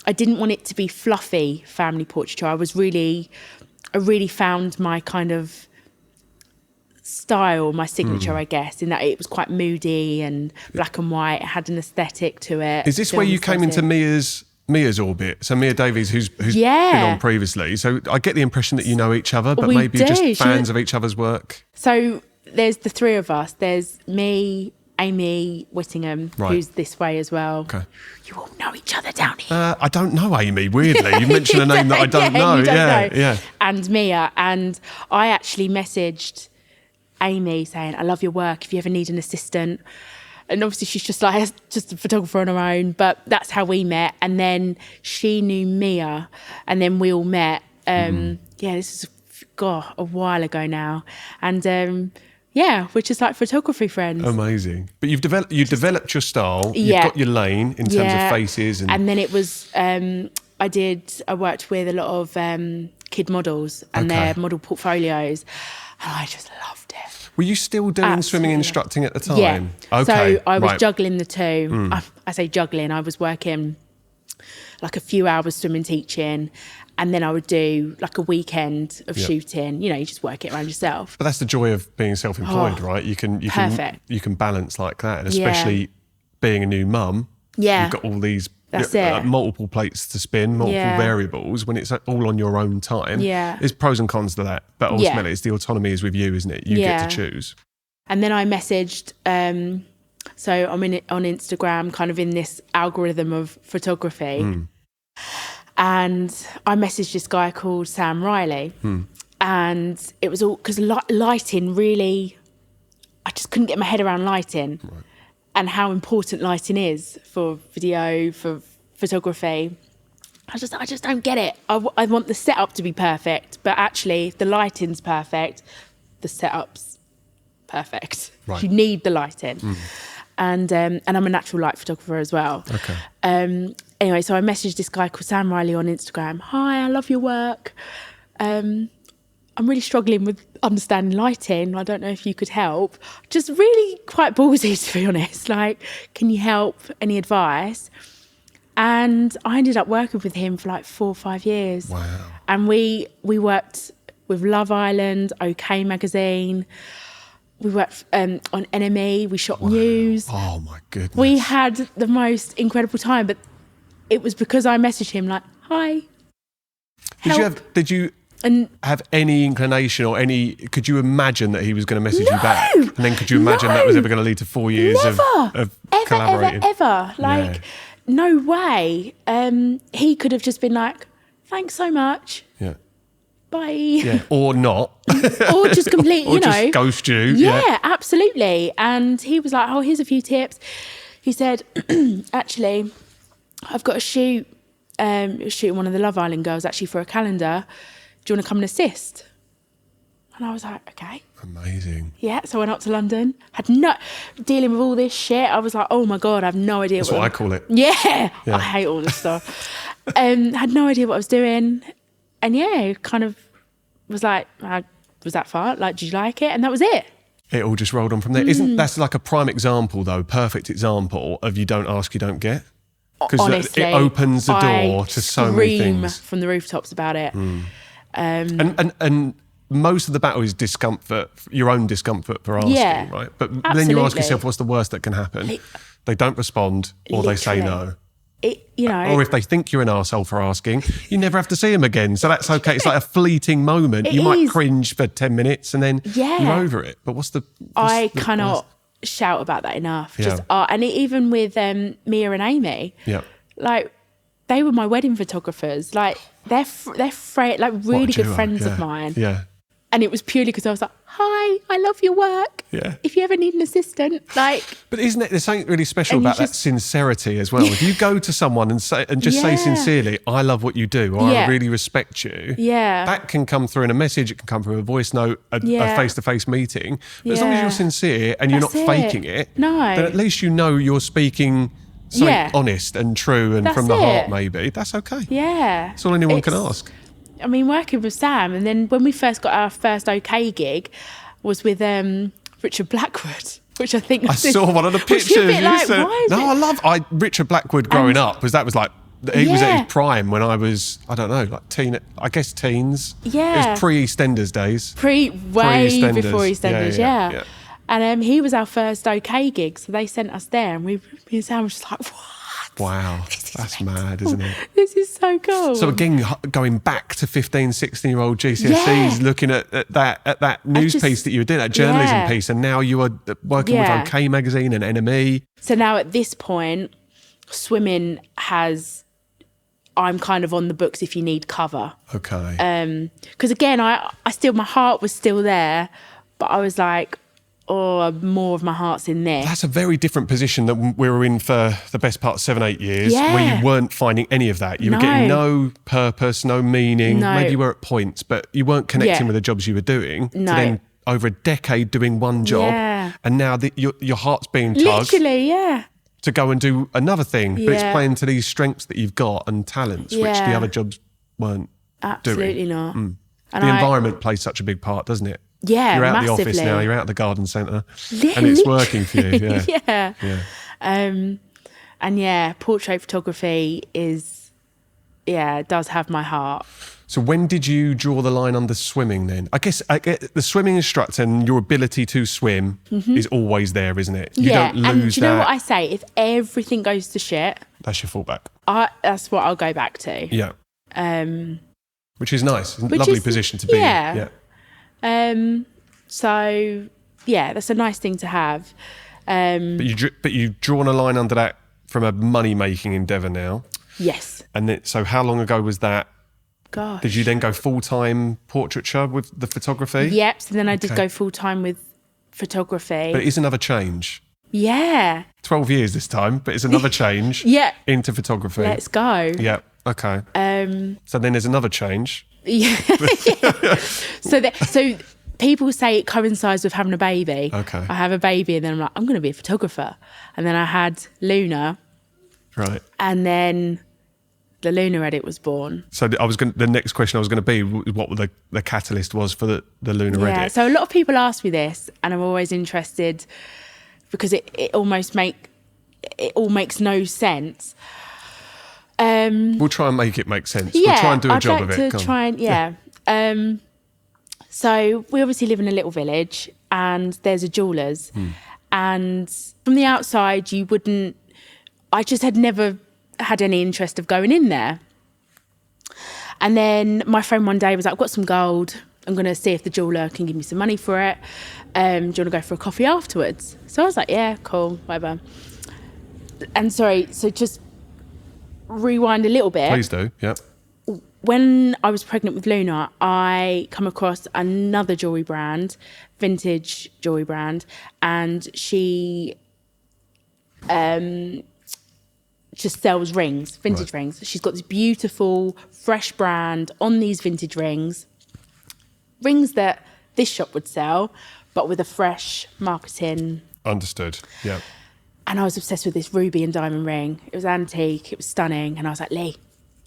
didn't want it to be fluffy family portraiture. I really found my kind of style, my signature, I guess, in that it was quite moody and black and white. It had an aesthetic to it. Is this where you came into Mia's orbit? So Mia Davies, who's been on previously. So I get the impression that you know each other, but maybe just fans of each other's work. So there's the three of us. There's me, Amy Whittingham, who's this way as well. Okay. You all know each other down here. I don't know Amy, weirdly. You mentioned a name that I don't know. Yeah. And Mia. And I actually messaged Amy saying, I love your work. If you ever need an assistant. And obviously she's just a photographer on her own, but that's how we met. And then she knew Mia, and then we all met. This is, a while ago now. And Yeah, we're just like photography friends. Amazing. But you've developed your style. You've Yeah. got your lane in terms of faces. And then it was, I worked with a lot of kid models and their model portfolios. And I just loved it. Were you still doing swimming instructing at the time? Yeah. Okay. So I was juggling the two. I say juggling, I was working like a few hours swimming teaching, and then I would do like a weekend of shooting. You just work it around yourself. But that's the joy of being self-employed, right? You can balance like that, and especially being a new mum. Yeah, you've got all these multiple plates to spin, multiple variables. When it's all on your own time, there's pros and cons to that. But ultimately, it's the autonomy is with you, isn't it? You get to choose. And then I messaged. So I'm on Instagram, kind of in this algorithm of photography. And I messaged this guy called Sam Riley. And it was all because lighting really, I just couldn't get my head around lighting and how important lighting is for video, for photography. I just don't get it. I want the setup to be perfect, but actually if the lighting's perfect, the setup's perfect. Right. You need the lighting. And I'm a natural light photographer as well. Okay. Anyway, so I messaged this guy called Sam Riley on Instagram. Hi, I love your work. I'm really struggling with understanding lighting. I don't know if you could help. Just really quite ballsy, to be honest. Like, can you help? Any advice? And I ended up working with him for like 4 or 5 years. Wow. And we worked with Love Island, OK Magazine. We worked on NME, we shot news. Oh my goodness. We had the most incredible time, but it was because I messaged him like, hi. Did you have any inclination or could you imagine that he was going to message you back? And then could you imagine that was ever going to lead to 4 years of collaborating? Ever. Like, no way. He could have just been like, thanks so much. Yeah. Bye. Yeah. Or not. Or just completely, just ghost you. Yeah, absolutely. And he was like, oh, here's a few tips. He said, actually, I've got a shoot, shooting one of the Love Island girls actually for a calendar. Do you want to come and assist? And I was like, okay. Amazing. Yeah, so I went up to London, dealing with all this shit. I was like, oh my God, I have no idea. That's what I call it. Yeah. I hate all this stuff. Had no idea what I was doing. And kind of was like, was that far? Like, did you like it? And that was it. It all just rolled on from there. Isn't that's like a prime example, though, perfect example of you don't ask, you don't get? Because it opens the door to so many things. From the rooftops about it. And most of the battle is discomfort, your own discomfort for asking, right? But then you ask yourself, what's the worst that can happen? They don't respond or they say no. Or if they think you're an arsehole for asking, you never have to see them again. So that's okay. It's like a fleeting moment. You might cringe for 10 minutes and then you're over it. But I cannot shout about that enough. Just and even with Mia and Amy, like they were my wedding photographers. Like they're like really good friends of mine. Yeah. And it was purely because I was like, hi, I love your work. Yeah. If you ever need an assistant, like. But isn't it, there's something really special about that sincerity as well. If you go to someone and say sincerely, I love what you do, or I really respect you. Yeah. That can come through in a message, it can come through a voice note, a face-to-face meeting. But as long as you're sincere and you're not faking it, then at least you know you're speaking something honest and true and from the heart maybe. That's okay. Yeah. That's all anyone can ask. I mean, working with Sam, and then when we first got our first OK gig was with Richard Blackwood, which I think... I saw one of the pictures. Richard Blackwood growing up, because that was like, he was at his prime when I was, I don't know, like teens. Yeah. It was pre-EastEnders days. Way before EastEnders, yeah. And he was our first OK gig, so they sent us there, and me and Sam were just like, what? Wow, that's mad, isn't it? This is so cool. So again, going back to 15, 16-year-old GCSEs, looking at that news piece that you were doing, that journalism piece, and now you are working with OK Magazine and NME. So now at this point, swimming I'm kind of on the books if you need cover. Okay. Because again, my heart was still there, but I was like, more of my heart's in there. That's a very different position that we were in for the best part of 7-8 years, where you weren't finding any of that. You were getting no purpose, no meaning. Maybe you were at points, but you weren't connecting with the jobs you were doing. To then over a decade doing one job, Yeah. and now your heart's being tugged Literally, yeah. to go and do another thing. But it's Yeah. playing to these strengths that you've got and talents, which the Yeah. other jobs weren't Absolutely doing. not. And The environment plays such a big part, doesn't it? Yeah, You're out the massively. office now, you're out the garden centre, and it's working for you. Yeah. Yeah. Yeah. And yeah, portrait photography does have my heart. So when did you draw the line under swimming then? I guess the swimming instructor and your ability to swim is always there, isn't it? You don't lose and do you know that. what I say? If everything goes to shit, That's your fallback. that's what I'll go back to. Yeah. Which is nice. Which Lovely is- position to be yeah. in. So yeah, that's a nice thing to have. But you've drawn a line under that from a money-making endeavour now. Yes. So how long ago was that? Gosh. Did you then go full-time portraiture with the photography? Yep. So then I did Okay. go full time with photography. But it is another change. Yeah. 12 years this time, but it's another change Yeah. into photography. Let's go. Yeah, okay. So then there's another change. Yeah. So people say it coincides with having a baby. Okay. I have a baby and then I'm like, I'm going to be a photographer. And then I had Luna, Right. and then the Luna edit was born. So the next question I was going to be what the catalyst was for the Lunar Yeah. edit. So a lot of people ask me this, and I'm always interested because it all makes no sense. We'll try and make it make sense. We'll try and do a I'd job like of it. to Go on. try and so we obviously live in a little village, and there's a jeweller's, and from the outside I just had never had any interest of going in there. And then my friend one day was like, I've got some gold, I'm going to see if the jeweller can give me some money for it. Do you want to go for a coffee afterwards? So I was like, yeah, cool, whatever. And sorry, so just rewind a little bit. Please do, yeah. When I was pregnant with Luna, I come across another jewellery brand, vintage jewellery brand, and she just sells rings, vintage rings. She's got this beautiful, fresh brand on these vintage rings that this shop would sell, but with a fresh marketing. Understood, yeah. And I was obsessed with this ruby and diamond ring. It was antique, it was stunning, and I was like, Lee,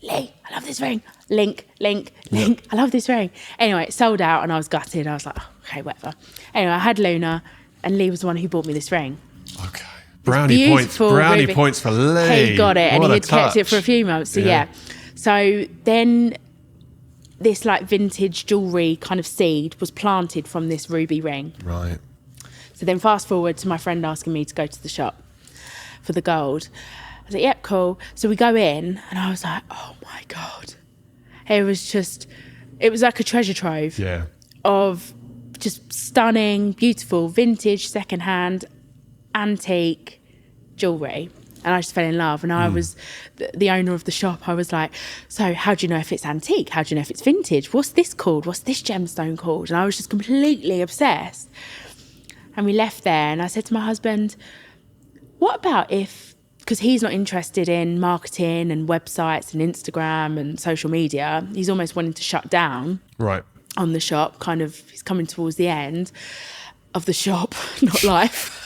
I love this ring. Link, I love this ring. Anyway, it sold out and I was gutted. I was like, oh, okay, whatever. Anyway, I had Luna, and Lee was the one who bought me this ring. Okay. Brownie Ruby. points for Lee. He got it, and What he a had kept it for a touch. few months. So yeah. So then this like vintage jewellery kind of seed was planted from this ruby ring. Right. So then fast forward to my friend asking me to go to the shop for the gold. I was like, yep, cool. So we go in, and I was like, oh my God. It was like a treasure trove Yeah. of just stunning, beautiful, vintage, secondhand, antique jewellery. And I just fell in love. And I was the owner of the shop. I was like, so how do you know if it's antique? How do you know if it's vintage? What's this called? What's this gemstone called? And I was just completely obsessed. And we left there, and I said to my husband, what about if, because he's not interested in marketing and websites and Instagram and social media, he's almost wanting to shut down Right. on the shop, kind of, he's coming towards the end of the shop, not life.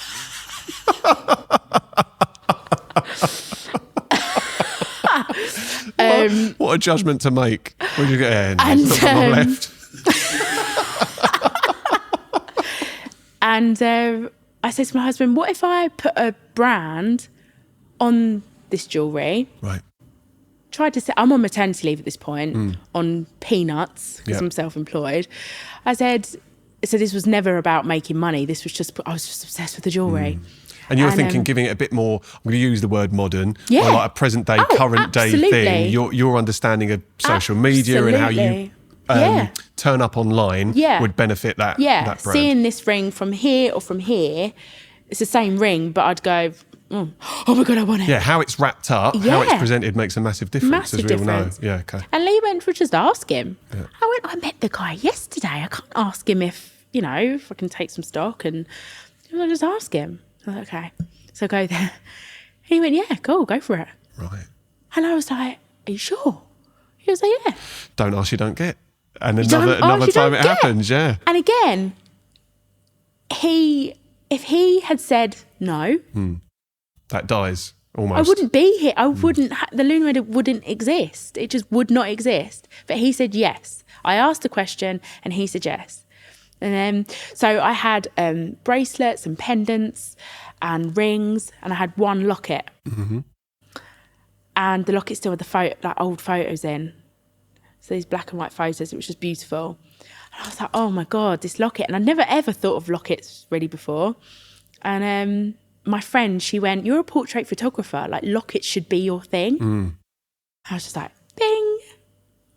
What a judgment to make. Where'd you get in? And, Not that long left. And I said to my husband, what if I put a brand on this jewellery? Right. Tried to say, I'm on maternity leave at this point, on peanuts, because Yeah. I'm self-employed. I said, so this was never about making money. This was just, I was just obsessed with the jewellery. And you're And, thinking, giving it a bit more, I'm going to use the word modern, Yeah. or like a present day, Oh, current day absolutely. thing. Your understanding of social media and how you Yeah. turn up online Yeah. would benefit that, Yeah, that brand. seeing this ring from here or from here, it's the same ring, but I'd go, oh my God, I want it. Yeah, how it's wrapped up, how Yeah. it's presented makes a massive difference, Massive as we all difference. know. Yeah, okay. And Lee went for just ask him. I met the guy yesterday. I can't ask him if I can take some stock, and I'll just ask him. I was like, okay. So I go there. And he went, yeah, cool, go for it. Right. And I was like, are you sure? He was like, yeah. Don't ask, you don't get. And Don't another ask, you time don't it get. happens, yeah. And again, if he had said no, That dies almost. I wouldn't be here. I wouldn't. The lunar edit wouldn't exist. It just would not exist. But he said yes. I asked the question, and he said yes. And then, so I had bracelets and pendants and rings, and I had one locket. Mm-hmm. And the locket still had the old photos in. So these black and white photos, which was beautiful. And I was like, oh my God, this locket. And I'd never ever thought of lockets really before. And my friend, she went, you're a portrait photographer. Like, lockets should be your thing. I was just like, bing.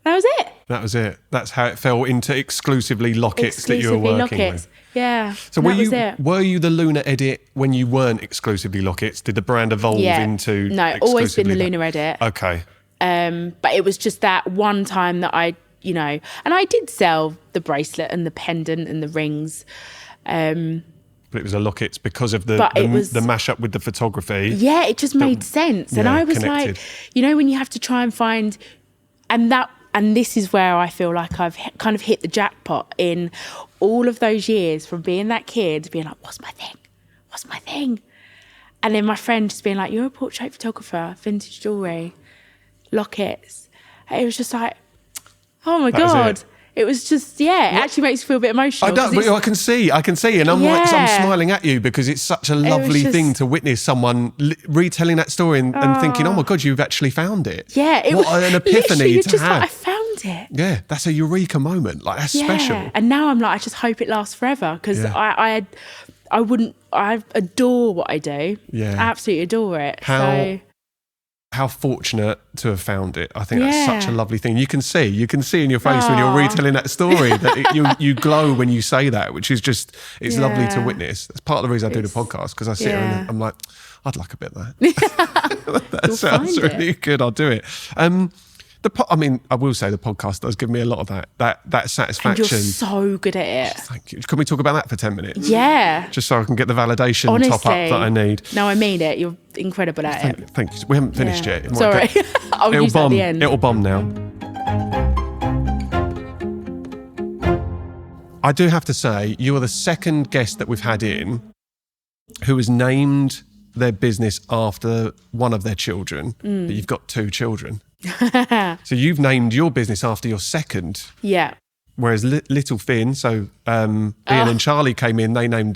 That was it. That was it. That's how it fell into exclusively lockets that you were working with. Yeah. So were you the lunar edit when you weren't exclusively lockets? Did the brand evolve into No, always been the lunar edit. Okay. But it was just that one time that I, and I did sell the bracelet and the pendant and the rings. But it was the lockets because of the mashup with the photography. Yeah, it just made sense. And I was connected. Like, when you have to try and find, and this is where I feel like I've kind of hit the jackpot in all of those years from being that kid, being like, what's my thing? What's my thing? And then my friend just being like, you're a portrait photographer, vintage jewellery, lockets. And it was just like, oh my God. It was just, it actually makes me feel a bit emotional. I can see. And I'm I'm smiling at you because it's such a lovely thing to witness someone retelling that story and thinking, oh my God, you've actually found it. Yeah. What an epiphany to have. Like, I found it. Yeah, that's a eureka moment. Like, that's special. And now I'm like, I just hope it lasts forever because I adore what I do. Yeah. Absolutely adore it. How fortunate to have found it. I think that's such a lovely thing. You can see in your face when you're retelling that story that you glow when you say that, which is just, it's lovely to witness. That's part of the reason I do the podcast, because I sit here and I'm like, I'd like a bit of that. That sounds really good. I'll do it. I will say the podcast does give me a lot of that satisfaction. And you're so good at it. Thank you. Can we talk about that for 10 minutes? Yeah. Just so I can get the validation top up that I need. No, I mean it. You're incredible at it. Thank you. We haven't finished yet. Sorry. I'll use that at the end. It'll bomb now. I do have to say, you are the second guest that we've had in who has named their business after one of their children. But you've got 2 children. So you've named your business after your second. Yeah. Whereas little Finn, so Ian and Charlie came in, they named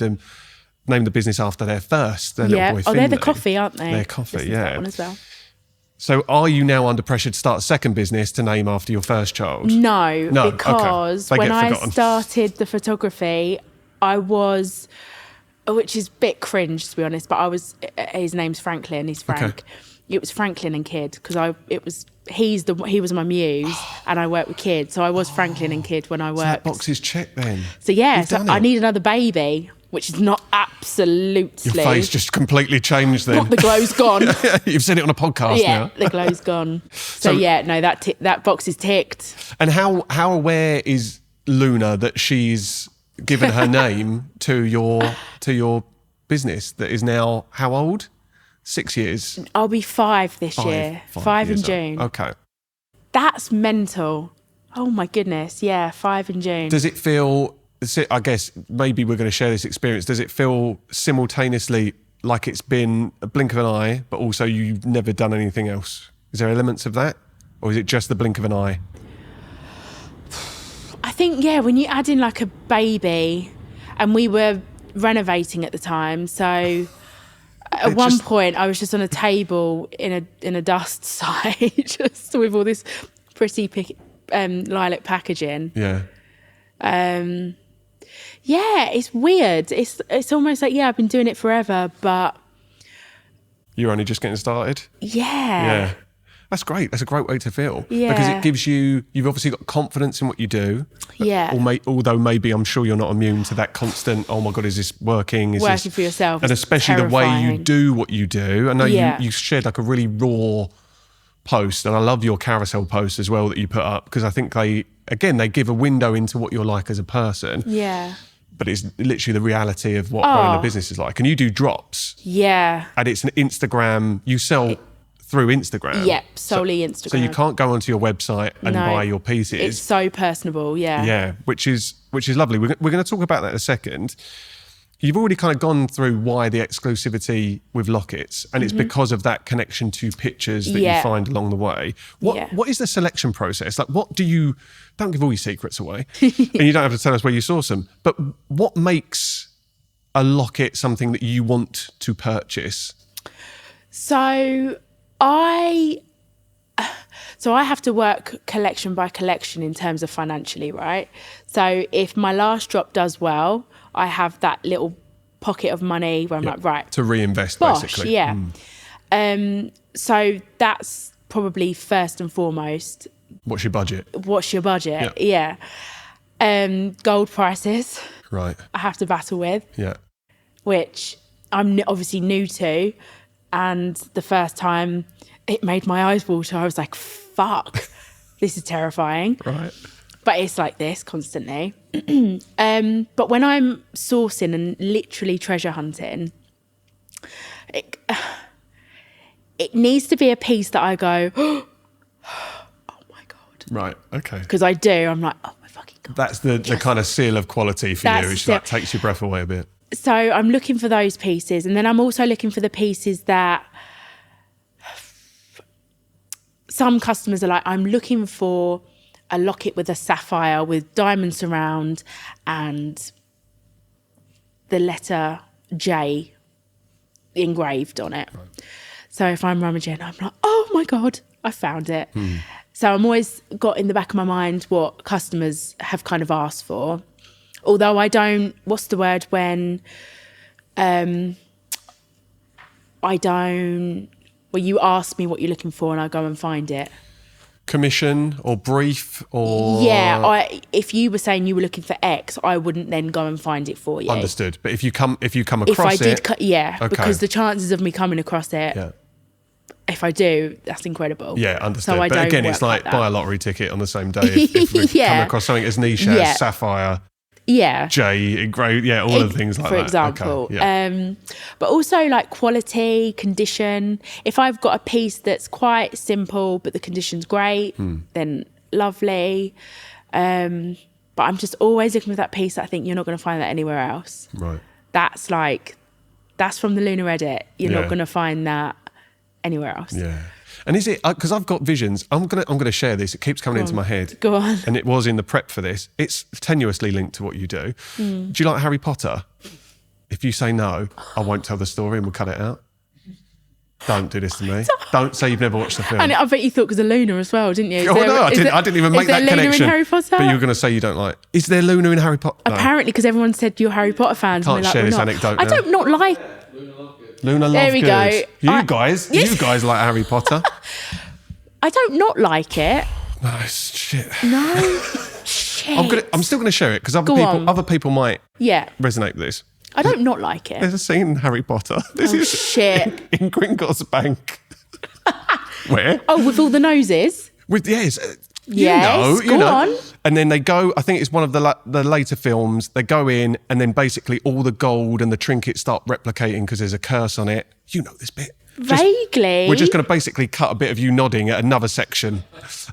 the business after their first, their little boy Finley. They're the coffee, aren't they? They're coffee, This is that one as well. So are you now under pressure to start a second business to name after your first child? No, because when I started the photography, I was, which is a bit cringe to be honest, but his name's Franklin, he's Frank. Okay. It was Franklin and Kid because he was my muse and I worked with kids, so I was Franklin and Kid when I worked. So that box is checked then. So I need another baby, which is not absolutely. Your face just completely changed then. What, the glow's gone. You've said it on a podcast now. Yeah, the glow's gone. So that box is ticked. And how aware is Luna that she's given her name to your business that is now how old? 6 years. I'll be 5 this year. 5 in June. Okay. That's mental. Oh my goodness. Yeah, 5 in June. Does it feel, I guess maybe we're going to share this experience, does it feel simultaneously like it's been a blink of an eye, but also you've never done anything else? Is there elements of that? Or is it just the blink of an eye? I think, when you add in like a baby, and we were renovating at the time, so... At one point, I was just on a table in a dust site, just with all this pretty lilac packaging. Yeah. It's weird. It's almost like I've been doing it forever, but you're only just getting started. Yeah. That's great. That's a great way to feel. Yeah. Because it gives you've obviously got confidence in what you do. Yeah. Although maybe I'm sure you're not immune to that constant, oh my God, is this working? Working for yourself. And especially terrifying. The way you do what you do. I know you shared like a really raw post, and I love your carousel post as well that you put up, because I think they give a window into what you're like as a person. Yeah. But it's literally the reality of what running a business is like. And you do drops. Yeah. And it's an Instagram, you sell... through Instagram. Yep, solely Instagram. So you can't go onto your website and buy your pieces. It's so personable, yeah. Yeah, which is lovely. We're going to talk about that in a second. You've already kind of gone through why the exclusivity with lockets, and it's because of that connection to pictures that you find along the way. What is the selection process? Like, what do you, don't give all your secrets away, and you don't have to tell us where you source them, but what makes a locket something that you want to purchase? So I have to work collection by collection in terms of financially, right? So if my last drop does well, I have that little pocket of money where I'm like, right. To reinvest, bosh, basically. Yeah. So that's probably first and foremost. What's your budget? Yeah. Gold prices. Right. I have to battle with. Yeah. Which I'm obviously new to. And the first time it made my eyes water, I was like, fuck, this is terrifying. Right. But it's like this constantly. But when I'm sourcing and literally treasure hunting, it needs to be a piece that I go, oh my God. Right, okay. Because I do. I'm like, oh my fucking God. That's the kind of seal of quality for you. It like takes your breath away a bit. So I'm looking for those pieces. And then I'm also looking for the pieces that some customers are like, I'm looking for a locket with a sapphire with diamonds around and the letter J engraved on it. Right. So if I'm rummaging, I'm like, oh my God, I found it. So I'm always got in the back of my mind what customers have kind of asked for. Although I don't, what's the word when you ask me what you're looking for and I go and find it. Commission or brief or... Yeah, if you were saying you were looking for X, I wouldn't then go and find it for you. Understood. But if you come across okay. Because the chances of me coming across it, if I do, that's incredible. Yeah, understood. So I but don't again, it's like buy a lottery ticket on the same day. If we come across something as niche as sapphire, J engraved, all of the things like that. For example. Okay, but also like quality, condition. If I've got a piece that's quite simple, but the condition's great, then lovely. But I'm just always looking for that piece that I think you're not going to find that anywhere else. Right. That's from the Lunar Edit. You're not going to find that anywhere else. Yeah. And is it, because I've got visions, I'm gonna share this, it keeps coming into my head. Go on. And it was in the prep for this. It's tenuously linked to what you do. Do you like Harry Potter? If you say no, I won't tell the story and we'll cut it out. Don't do this to me. Don't say you've never watched the film. And I bet you thought because of Luna as well, didn't you? I didn't even make that Luna connection. In Harry Potter? But you were going to say you don't like. Is there Luna in Harry Potter? No. Apparently, because everyone said you're Harry Potter fans. Can't share this anecdote. I don't not like. Luna Lovegood. There we go. You guys like Harry Potter. I don't not like it. No, shit. No, shit. I'm still going to share it because other people might resonate with this. I don't not like it. There's a scene in Harry Potter. This is shit. In Gringotts Bank. Where? Oh, with all the noses? You know. And then they go, I think it's one of the later films, they go in and then basically all the gold and the trinkets start replicating because there's a curse on it. You know this bit. Vaguely. We're just going to basically cut a bit of you nodding at another section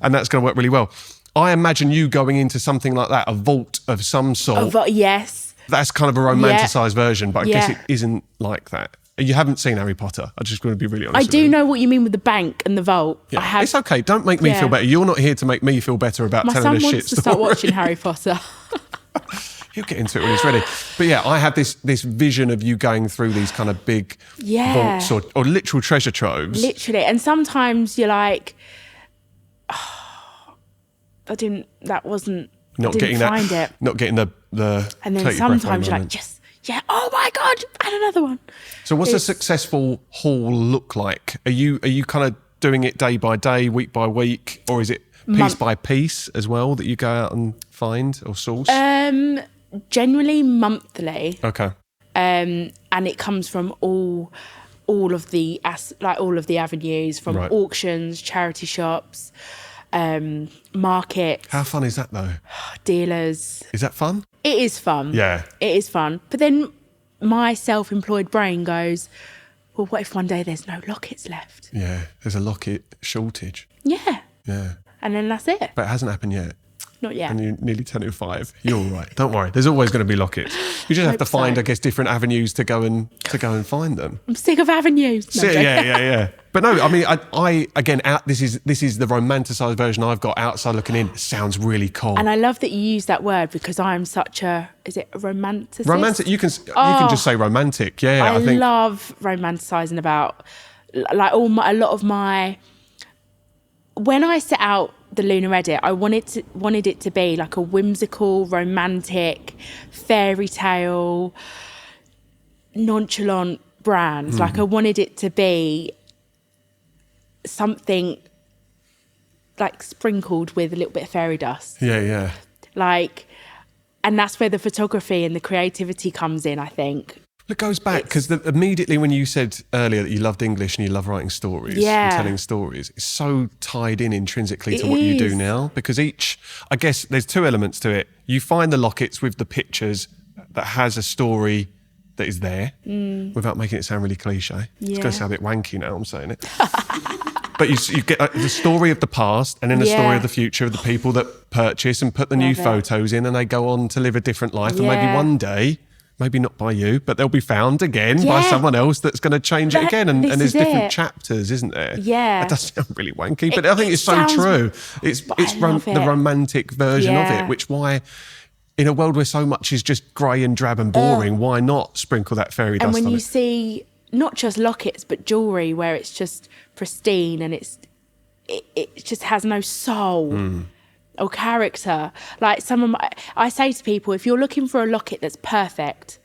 and that's going to work really well. I imagine you going into something like that, a vault of some sort. Yes. That's kind of a romanticised version, but I guess it isn't like that. You haven't seen Harry Potter. I'm just going to be really honest. I do know what you mean with the bank and the vault. Yeah. It's okay. Don't make me feel better. You're not here to make me feel better about telling a shit story. My son wants to start watching Harry Potter. He'll get into it when he's ready. But yeah, I have this vision of you going through these kind of big vaults or literal treasure troves. Literally. And sometimes you're like, oh, I didn't find it. Not getting the and then sometimes you're like, yes. Yeah, oh my God, and another one. So what's a successful haul look like? Are you kind of doing it day by day, week by week, or is it piece by piece as well that you go out and find or source? Generally monthly. Okay. And it comes from all of the avenues, from auctions, charity shops, markets. How fun is that though? Dealers. Is that fun? It is fun. Yeah. It is fun. But then my self-employed brain goes, well, what if one day there's no lockets left? Yeah, there's a locket shortage. Yeah. Yeah. And then that's it. But it hasn't happened yet. Not yet. And you're nearly 10 or 5. You're all right. Don't worry. There's always going to be lockets. You just have to find, I guess, different avenues to go and find them. I'm sick of avenues. No, Yeah. But no, I mean, I again, this is the romanticised version I've got. Outside looking in, it sounds really cool. And I love that you use that word because I am such a, is it a romanticist? Romantic. You can just say romantic. Yeah, I think. love romanticising about like a lot of my. When I set out the Lunar Edit, I wanted it to be like a whimsical, romantic, fairy tale, nonchalant brand. Like I wanted it to be something like sprinkled with a little bit of fairy dust. Yeah. Like, and that's where the photography and the creativity comes in, I think. It goes back because immediately when you said earlier that you loved English and you love writing stories and telling stories, it's so tied in intrinsically to what you do now. Because I guess there's 2 elements to it. You find the lockets with the pictures that has a story that is there without making it sound really cliche. It's going to sound a bit wanky now, I'm saying it. But you get the story of the past and then the story of the future of the people that purchase and put the new photos in, and they go on to live a different life. And maybe one day, maybe not by you, but they'll be found again by someone else that's going to change it again. And there's different chapters, isn't there? Yeah. That does sound really wanky, but I think it's so true. It's the romantic version of it, which why... In a world where so much is just grey and drab and boring, why not sprinkle that fairy dust on it? And when you see not just lockets, but jewellery where it's just pristine and it just has no soul or character. Like I say to people, if you're looking for a locket that's perfect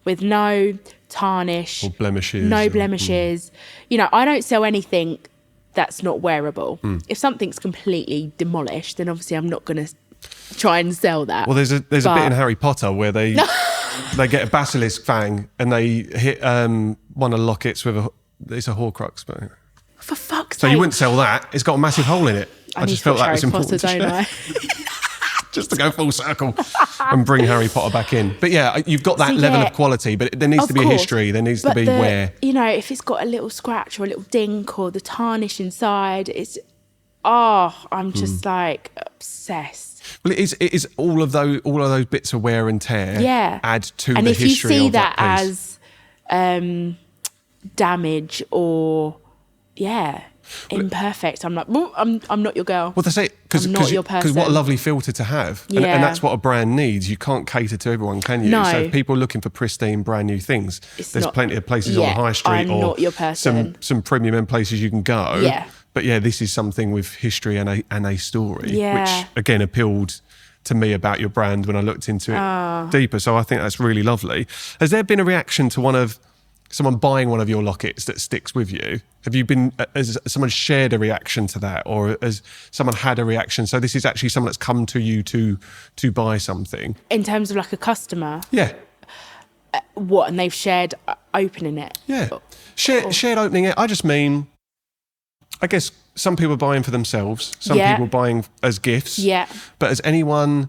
with no tarnish, or blemishes, no blemishes, you know, I don't sell anything that's not wearable. If something's completely demolished, then obviously I'm not going to try and sell that. Well, there's a bit in Harry Potter where they get a basilisk fang and they hit one of the lockets with it's a Horcrux. But for fuck's sake! So you wouldn't sell that. It's got a massive hole in it. I just felt that was important. Potter, don't I? Just to go full circle and bring Harry Potter back in. But yeah, you've got that level of quality, but there needs to be a history. There needs to be where... You know, if it's got a little scratch or a little dink or the tarnish inside, I'm just like obsessed. Well, it is all of those bits of wear and tear add to the history of that piece. And if you see that as damage or imperfect, I'm like, I'm not your girl. Well, that's it. I'm not your person. Because what a lovely filter to have. And that's what a brand needs. You can't cater to everyone, can you? No. So if people are looking for pristine, brand new things, there's plenty of places on the high street I'm not your person. some premium end places you can go. Yeah. But this is something with history and a story, which again appealed to me about your brand when I looked into it deeper. So I think that's really lovely. Has there been a reaction to someone buying one of your lockets that sticks with you? Has someone shared a reaction to that, or has someone had a reaction? So this is actually someone that's come to you to buy something. In terms of like a customer? Yeah. What, and they've shared opening it? Yeah. Shared opening it. I just mean, I guess some people are buying for themselves, some people are buying as gifts. Yeah. But can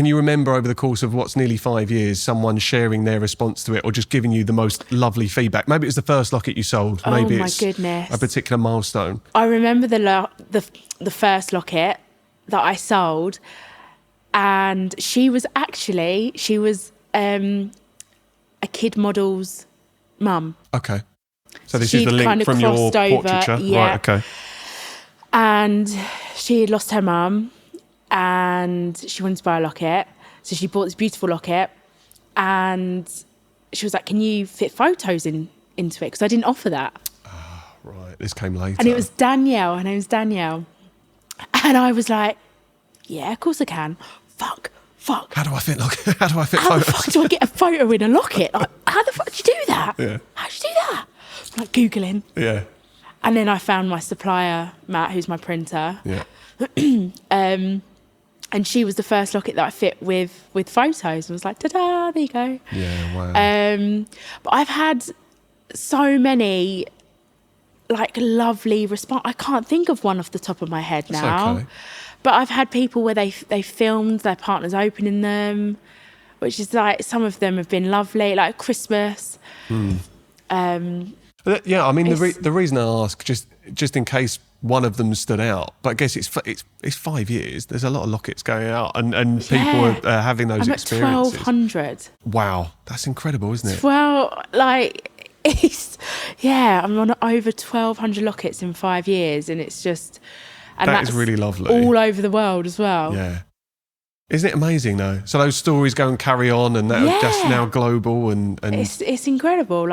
you remember over the course of what's nearly 5 years, someone sharing their response to it or just giving you the most lovely feedback? Maybe it's the first locket you sold. Maybe it's a particular milestone. I remember the first locket that I sold, and she was a kid model's mum. Okay. So this is the link from your portraiture? Yeah. Right, okay. And she had lost her mum and she wanted to buy a locket. So she bought this beautiful locket and she was like, can you fit photos into it? Because I didn't offer that. Oh, right. This came later. And it was Danielle. Her name's Danielle. And I was like, yeah, of course I can. Fuck. How do I fit photos? How the fuck do I get a photo in a locket? Like, how the fuck do you do that? Yeah. How'd you do that? I'm like Googling. Yeah. And then I found my supplier, Matt, who's my printer. Yeah. And she was the first locket that I fit with photos. I was like, ta-da, there you go. Yeah, wow. But I've had so many like lovely response. I can't think of one off the top of my head now. That's okay. But I've had people where they filmed their partners opening them, which is like, some of them have been lovely, like Christmas. Yeah, I mean, the reason I ask, just in case one of them stood out. But I guess it's 5 years. There's a lot of lockets going out, and people are having those I'm experiences. At 1,200. Wow, that's incredible, isn't it? I'm on over 1,200 lockets in 5 years, and it's just... And that is really lovely. All over the world as well. Yeah. Isn't it amazing though? So those stories go and carry on, and they're just now global, and it's incredible.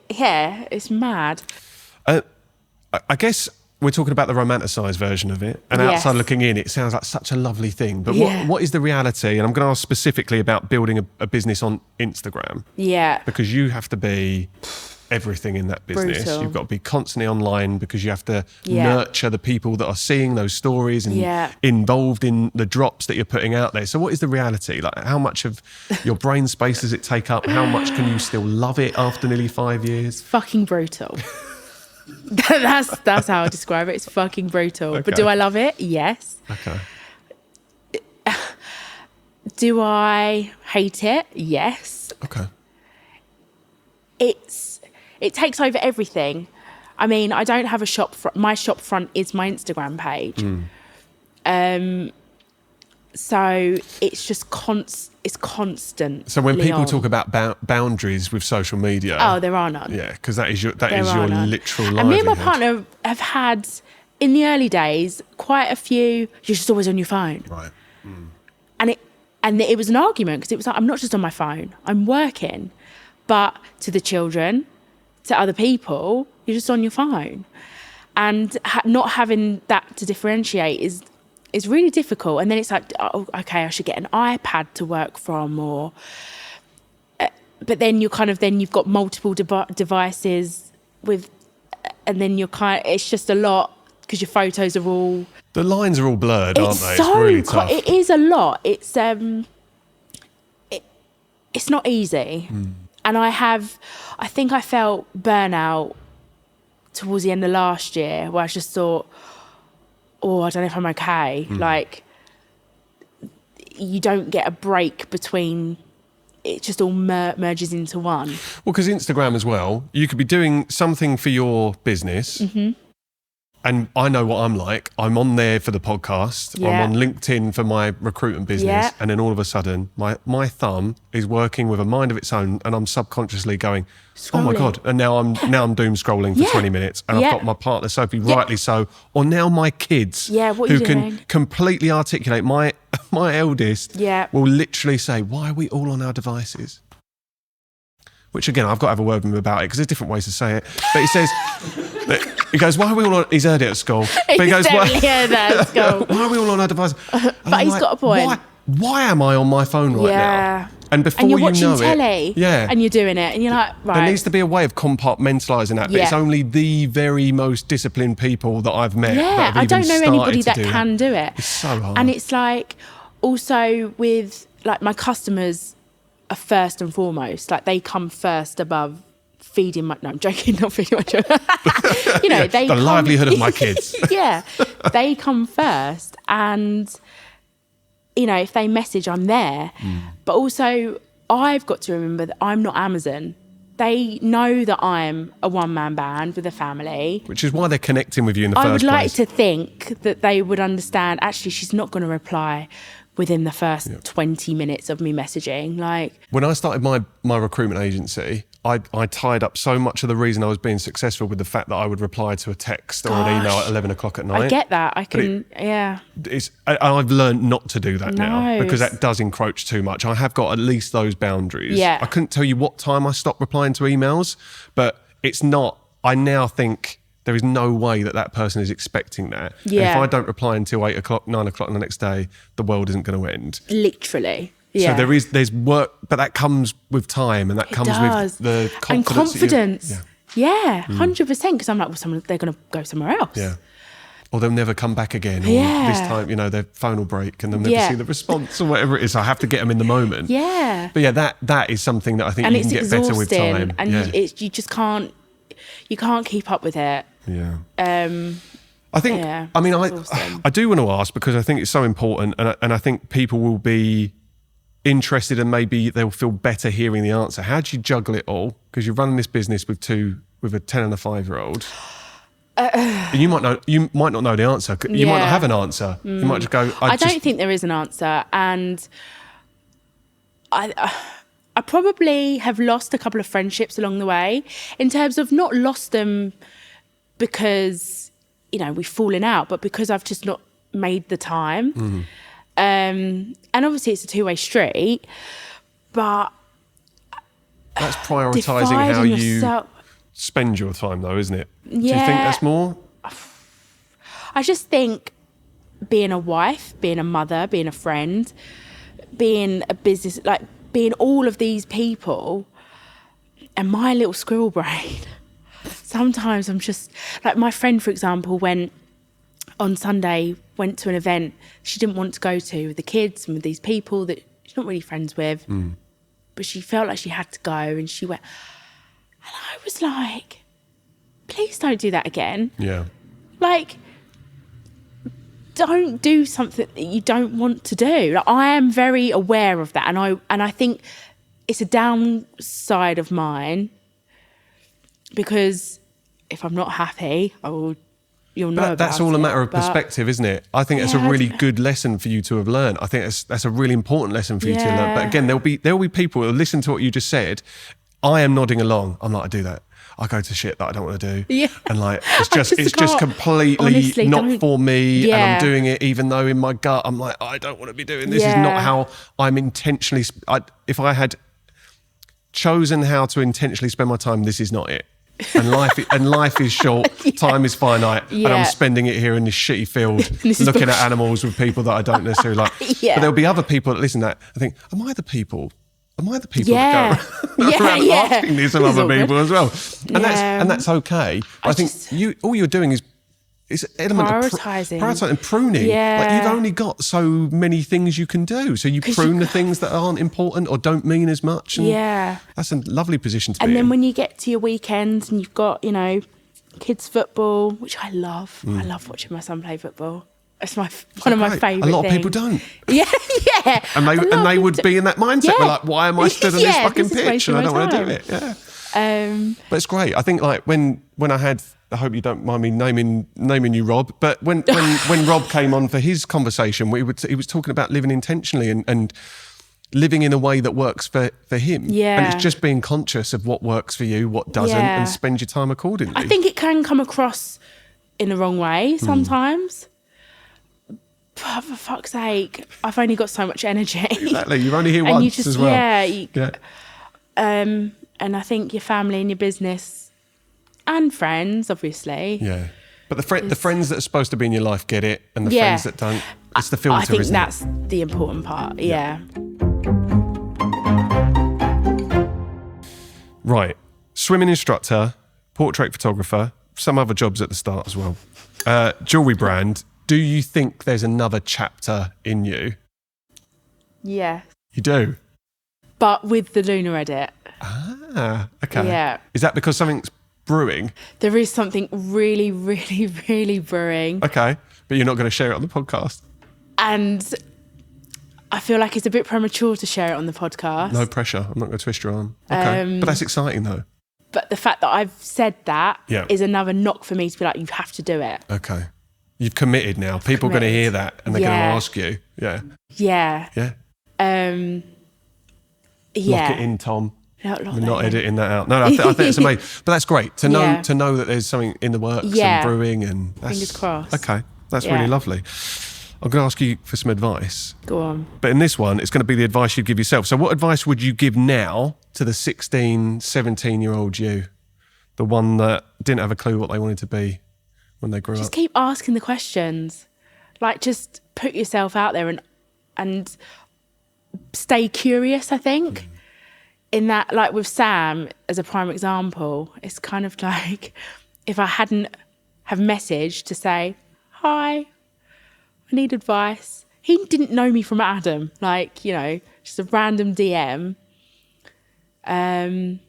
It's mad. I guess we're talking about the romanticised version of it, and outside looking in, it sounds like such a lovely thing. But what is the reality? And I'm going to ask specifically about building a business on Instagram. Yeah. Because you have to be everything in that business. Brutal. You've got to be constantly online because you have to nurture the people that are seeing those stories and involved in the drops that you're putting out there. So what is the reality? Like, how much of your brain space does it take up? How much can you still love it after nearly 5 years? Fucking brutal. That's how I describe it. It's fucking brutal. Okay. But do I love it? Yes. Okay. Do I hate it? Yes. Okay. It takes over everything. I mean, I don't have a shop front. My shop front is my Instagram page. So it's just it's constant. So when people talk about boundaries with social media, there are none. Yeah, because that is your literal livelihood. And me and my partner have had, in the early days, quite a few. You're just always on your phone, right? And it was an argument because it was like, I'm not just on my phone, I'm working. But to the children, to other people, you're just on your phone. And not having that to differentiate is really difficult. And then it's like, oh, okay, I should get an iPad to work from, or... but then you've got multiple devices with... And then it's just a lot because your photos are all... The lines are all blurred, aren't they? It's really tough. It is a lot. It's not easy. And I think I felt burnout towards the end of last year, where I just thought, I don't know if I'm okay. Like, you don't get a break between, it just all merges into one. Well, because Instagram as well, you could be doing something for your business. And I know what I'm like. I'm on there for the podcast. Yeah. I'm on LinkedIn for my recruitment business. Yeah. And then all of a sudden, my thumb is working with a mind of its own, and I'm subconsciously going, scrolling. Oh my God. And now I'm doom scrolling for 20 minutes. And I've got my partner, Sophie, rightly so. Or now my kids, who can completely articulate. My eldest will literally say, why are we all on our devices? Which again, I've got to have a word with him about it, because there's different ways to say it. But he says, he goes, why are we all on, he's heard it at school. But he goes, heard that at school. Why are we all on our devices? But he's got a point. Why am I on my phone right now? And before you're you watching know telly, it, and you're doing it, and you're like, right. There needs to be a way of compartmentalising that. But it's only the very most disciplined people that I've met. Yeah, I don't know anybody that can do it. It's so hard. And it's like, also with like my customers are first and foremost, like they come first above feeding my... No, I'm joking, not feeding my children. They the livelihood of my kids. Yeah, they come first, and if they message, I'm there. But also, I've got to remember that I'm not Amazon. They know that I'm a one-man band with a family. Which is why they're connecting with you in the first place. I would like to think that they would understand, actually, she's not going to reply within the first 20 minutes of me messaging. Like, when I started my recruitment agency, I tied up so much of the reason I was being successful with the fact that I would reply to a text or an email at 11 o'clock at night. I get that. I've learned not to do that now, because that does encroach too much. I have got at least those boundaries. Yeah. I couldn't tell you what time I stopped replying to emails, but it's not, I now think there is no way that person is expecting that. Yeah. And if I don't reply until 8 o'clock, 9 o'clock the next day, the world isn't going to end. Literally. Yeah. So there's work, but that comes with time, and that comes with the confidence. And confidence. 100%. Because I'm like, they're going to go somewhere else. Yeah. Or they'll never come back again. Or this time, their phone will break and they'll never see the response or whatever it is. So I have to get them in the moment. Yeah. But that is something that I think you can get better with time. And you just can't keep up with it. Yeah. I think, I do want to ask, because I think it's so important, and I think people will be interested, and maybe they'll feel better hearing the answer. How do you juggle it all? Because you're running this business with a 10 and a 5-year-old. You might know. You might not know the answer. You might not have an answer. You might just go. I don't think there is an answer, and I probably have lost a couple of friendships along the way, in terms of not lost them because we've fallen out, but because I've just not made the time. And obviously it's a two-way street, but that's prioritising how you spend your time, though, isn't it? Yeah. Do you think that's more? I just think being a wife, being a mother, being a friend, being a business, like being all of these people, and my little squirrel brain, sometimes I'm just, like my friend, for example, went to an event she didn't want to go to with the kids and with these people that she's not really friends with, but she felt like she had to go, and she went, and I was like, please don't do that again. Yeah. Like, don't do something that you don't want to do. Like, I am very aware of that, and I think it's a downside of mine, because if I'm not happy, you'll know about that's all it, a matter of perspective, isn't it? I think it's a really good lesson for you to have learned. I think that's a really important lesson for you to learn. But again, there'll be people who listen to what you just said. I am nodding along. I'm like, I do that. I go to shit that I don't want to do. Yeah. And like, it's just completely honestly, not for me. Yeah. And I'm doing it even though in my gut, I'm like, I don't want to be doing this. This is not how I'm intentionally, if I had chosen how to intentionally spend my time, this is not it. And life is short, time is finite, and I'm spending it here in this shitty field looking at animals with people that I don't necessarily like. But there'll be other people that listen to that and think, am I the people that go around asking this of other people as well? And that's okay. I think all you're doing is an element of prioritising and pruning. Like, you've only got so many things you can do, so you prune the things that aren't important or don't mean as much. And that's a lovely position to be in. And then when you get to your weekends and you've got kids football, which I love. I love watching my son play football. It's one of my favourite things. A lot of people don't. Yeah. And they would be in that mindset. They're like, why am I stood on this fucking pitch and I don't want to do it? Yeah. But it's great. I think like when I had, I hope you don't mind me naming you Rob, but when Rob came on for his conversation, he was talking about living intentionally and living in a way that works for him. Yeah. And it's just being conscious of what works for you, what doesn't, and spend your time accordingly. I think it can come across in the wrong way sometimes. But for fuck's sake, I've only got so much energy. Exactly. You're only here once as well. And I think your family and your business and friends, obviously. Yeah. But the friends that are supposed to be in your life get it, and the friends that don't, it's the filter, I think isn't that's it? the important part, Right. Swimming instructor, portrait photographer, some other jobs at the start as well. Jewellery brand. Do you think there's another chapter in you? Yeah. You do? But with the lunar edit. Ah, okay. Yeah. Is that because something's brewing? There is something really, really, really brewing. Okay. But you're not going to share it on the podcast? And I feel like it's a bit premature to share it on the podcast. No pressure. I'm not going to twist your arm. Okay. But that's exciting though. But the fact that I've said that is another knock for me to be like, you have to do it. Okay. You've committed now. People are going to hear that and they're going to ask you. Yeah. Yeah. Yeah. Yeah. Lock it in, Tom. We're not editing that out. No, I think it's amazing. But that's great to know that there's something in the works and brewing, and that's, fingers crossed. Okay, that's really lovely. I'm going to ask you for some advice. Go on. But in this one, it's going to be the advice you'd give yourself. So what advice would you give now to the 16, 17-year-old you? The one that didn't have a clue what they wanted to be when they grew up? Just keep asking the questions. Like, just put yourself out there and stay curious, I think. In that, like with Sam, as a prime example, it's kind of like if I hadn't have messaged to say, hi, I need advice. He didn't know me from Adam, like, just a random DM. And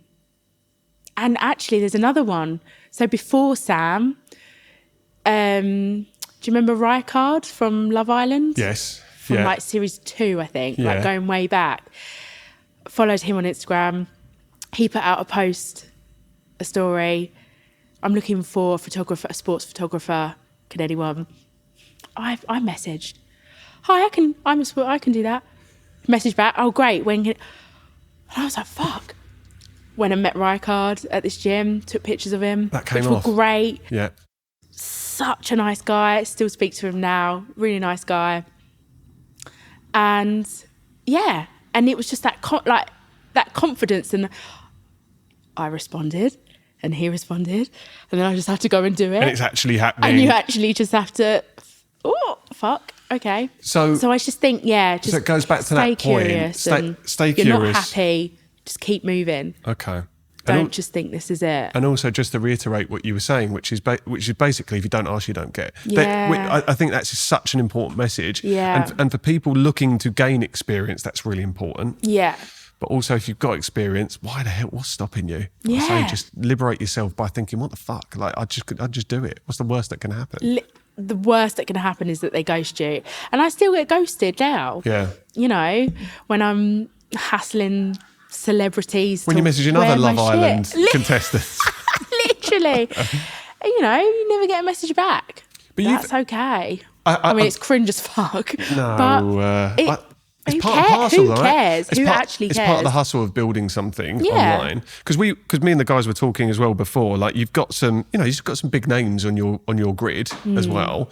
actually, there's another one. So before Sam, do you remember Rijkaard from Love Island? Yes. From like series 2, I think, like going way back. Followed him on Instagram. He put out a story I'm looking for a photographer, a sports photographer. Can anyone? I messaged. Hi, I can do that. Message back. Oh, great. When can? And I was like, fuck. When I met Rijkaard at this gym, took pictures of him. That came which off. were great. Yeah. Such a nice guy. Still speak to him now. Really nice guy. And yeah, and it was just that that confidence, and I responded, and he responded, and then I just had to go and do it. And it's actually happening. And you actually just have to. Oh fuck. Okay. So I just think, just so it goes back to that point. Curious Stay curious. You're not happy. Just keep moving. Okay. Don't just think this is it. And also, just to reiterate what you were saying, which is basically, if you don't ask, you don't get. Yeah. I think that's such an important message. Yeah. And for people looking to gain experience, that's really important. Yeah. But also, if you've got experience, why the hell? What's stopping you? Yeah. I say, just liberate yourself by thinking, what the fuck? Like, I'd just do it. What's the worst that can happen? The worst that can happen is that they ghost you, and I still get ghosted now. Yeah. You know, when I'm hassling celebrities. When you're messaging other Love Island contestants. Literally. You know, you never get a message back. But that's okay. I mean, it's cringe as fuck. No. But it's part and parcel, who cares? Who actually cares? It's part of the hustle of building something online. Because me and the guys were talking as well before. Like, you've got some big names on your grid as well.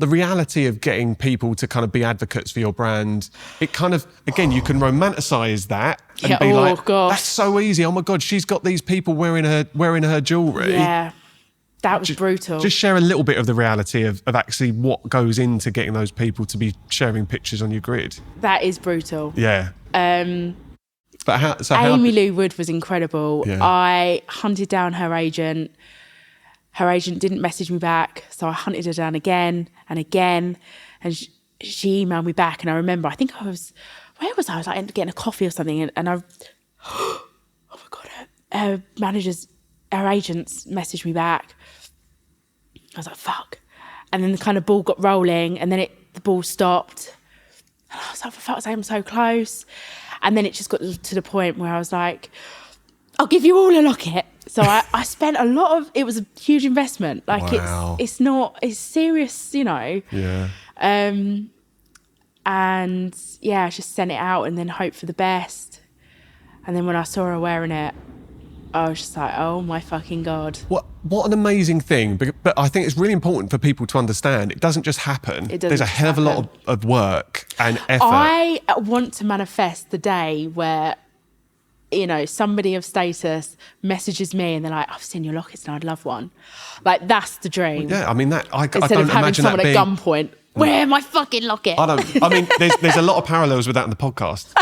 The reality of getting people to kind of be advocates for your brand, it kind of, again, you can romanticize that and be like, gosh. That's so easy. Oh my God, she's got these people wearing her jewellery. Yeah. That was brutal. Just share a little bit of the reality of actually what goes into getting those people to be sharing pictures on your grid. That is brutal. Yeah. But Amy Lou Wood was incredible. Yeah. I hunted down her agent. Her agent didn't message me back, so I hunted her down again and again. And she emailed me back, and I remember, where was I? I was like getting a coffee or something, and I, oh my God, her agents messaged me back. I was like, fuck. And then the kind of ball got rolling, and then the ball stopped. And I was like, for fuck's sake, I'm so close. And then it just got to the point where I was like, I'll give you all a locket. So I spent a lot of, it was a huge investment. Like, wow. it's serious, you know. Yeah. And yeah, I just sent it out and then hope for the best. And then when I saw her wearing it, I was just like, oh my fucking God. What an amazing thing. But I think it's really important for people to understand it doesn't just happen. There's a hell of a lot of work and effort. I want to manifest the day where, you know, somebody of status messages me and they're like, I've seen your lockets and I'd love one. Like, that's the dream. Well, yeah, I mean, I Instead don't of having imagine someone that being... at gunpoint, where my fucking locket? I mean, there's a lot of parallels with that in the podcast.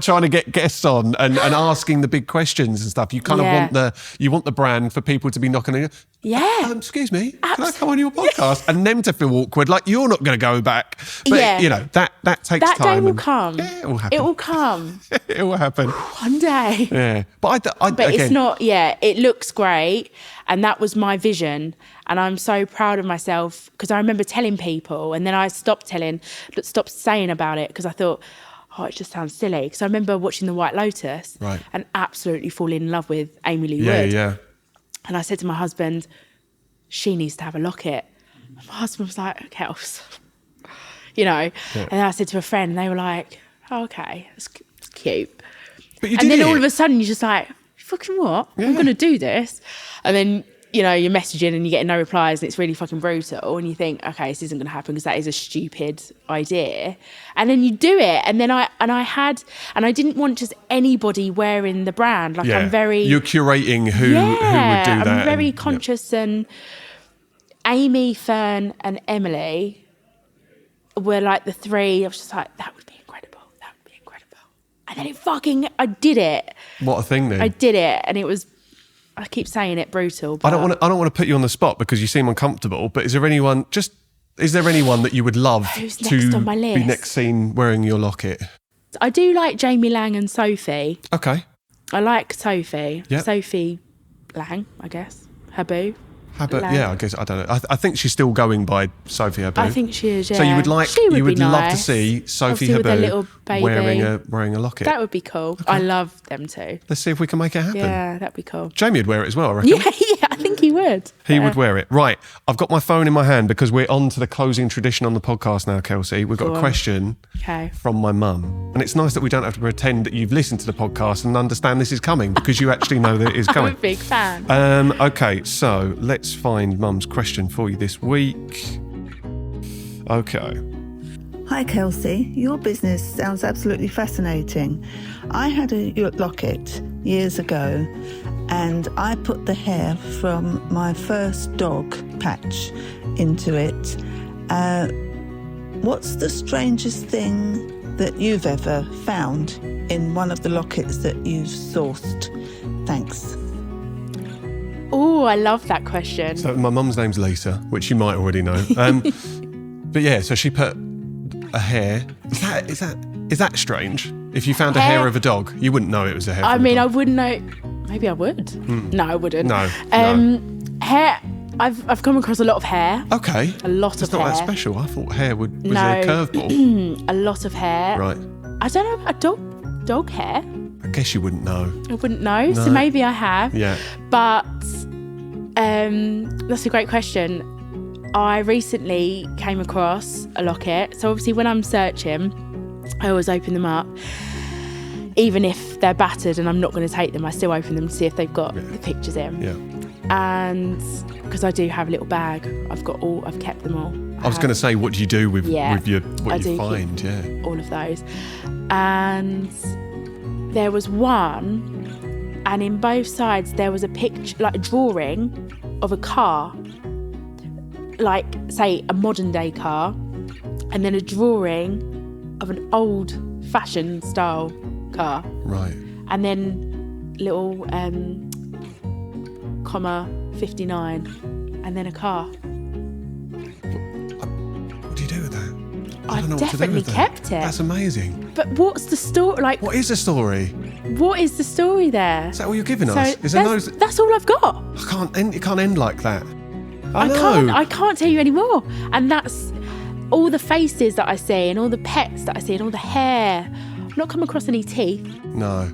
Trying to get guests on and asking the big questions and stuff. You kind of want the brand for people to be knocking on you. Yeah. Excuse me, can I come on your podcast? And them to feel awkward, like you're not going to go back. But you know, that takes time. That day will come. Yeah, it will happen. It will come. It will happen. One day. Yeah. But again, it's not, it looks great. And that was my vision. And I'm so proud of myself because I remember telling people and then I stopped saying about it because I thought, oh, it just sounds silly. Because I remember watching The White Lotus and absolutely falling in love with Amy Lou Wood. Yeah. And I said to my husband, she needs to have a locket. And my husband was like, okay, you know. Yeah. And then I said to a friend and they were like, oh, okay, it's cute. But you and did then it. all of a sudden you're just like, fucking what? Yeah. I'm going to do this. And then, you know, you're messaging and you're getting no replies and it's really fucking brutal. And you think, okay, this isn't going to happen because that is a stupid idea. And then you do it. And then I didn't want just anybody wearing the brand. Like I'm very... You're curating who would do that. I'm very conscious and Amy, Fern and Emily were like the three. I was just like, that would be incredible. That would be incredible. And then I did it. What a thing then. I did it. And it was... I keep saying it brutal. But I don't want to put you on the spot because you seem uncomfortable. But is there anyone that you would love to be next seen wearing your locket? I do like Jamie Lang and Sophie. Okay. I like Sophie. Yep. Sophie Lang, I guess. Her boo. Habbo, Like- yeah, I guess, I don't know. I think she's still going by Sophie Habbo. I think she is, yeah. So you would She would be love to nice. see Sophie Obviously with a little Habbo baby. wearing a locket. That would be cool. I love them too. Let's see if we can make it happen. Yeah, that'd be cool. Jamie would wear it as well, I reckon. Yeah, I think he would. He would wear it. Right. I've got my phone in my hand because we're on to the closing tradition on the podcast now, Kelcie. We've got Go a on. question Okay. from my mum. And it's nice that we don't have to pretend that you've listened to the podcast and understand this is coming because you actually know that it is I'm a coming. big fan. Okay, so let's find mum's question for you this week. Okay. Hi Kelcie, your business sounds absolutely fascinating. I had a locket years ago and I put the hair from my first dog patch into it. What's the strangest thing that you've ever found in one of the lockets that you've sourced? Thanks. Oh, I love that question. So my mum's name's Lisa, which you might already know. But yeah, so she put a hair. Is that strange? If you found a Hair- hair of a dog, you wouldn't know it was a hair. I from a mean, dog. I wouldn't know. Maybe I would. No, I wouldn't. No, Hair. I've come across a lot of hair. Okay. A lot It's of not hair. that special. I thought hair was No. a curveball. A lot of hair. Right. I don't know about dog hair. I guess you wouldn't know. I wouldn't know. So No. maybe I have. Yeah. But that's a great question. I recently came across a locket. So obviously when I'm searching, I always open them up. Even if they're battered and I'm not going to take them, I still open them to see if they've got the pictures in. Yeah. And because I do have a little bag, I've kept them all. I was going to say, what do you do with Yeah, what I you do keep- find? Yeah. all of those. And there was one, and in both sides there was a picture, like a drawing of a car, like say a modern day car, and then a drawing of an old fashioned style car, Right. and then little comma 59, and then a car. What do you do with that? I I've don't know what to do definitely with that. kept it. That's amazing. But what's the story? Like, What is the story? what is the story there? Is that all you're giving So us? Is there no? that's all I've got. It can't end like that. I I can't tell you anymore. And that's all the faces that I see and all the pets that I see and all the hair. I've not come across any teeth. No.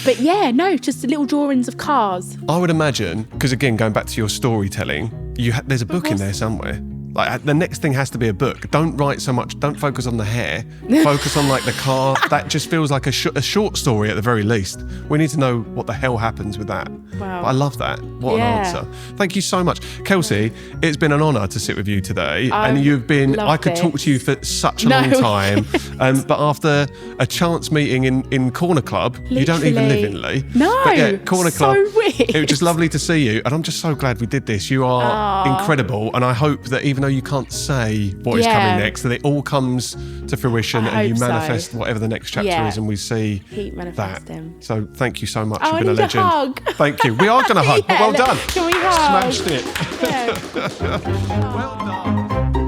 But yeah, no, just little drawings of cars. I would imagine, because again, going back to your storytelling, there's a book in there somewhere. Like the next thing has to be a book. Don't write so much. Don't focus on the hair. Focus on like the car. That just feels like a short story at the very least. We need to know what the hell happens with that. Wow. But I love that. What an Yeah. answer. Thank you so much, Kelcie. It's been an honour to sit with you today, and I've you've been. I loved could talk this. to you for such a No. long time, but after a chance meeting in Corner Club, you don't even live in Literally. Lee. No, But yeah, Corner so Club. weird. It was just lovely to see you, and I'm just so glad we did this. You are incredible, and I hope that even though you can't say what is Yeah. coming next, that it all comes to fruition I and you hope so. manifest whatever the next chapter Yeah. is, and we see Keep that. manifesting. So thank you so much. Oh, You've I been a need a legend. hug. Thank you. We are going to hug. Yeah, Well done. Can we hug? Smashed it. Yeah. Well done.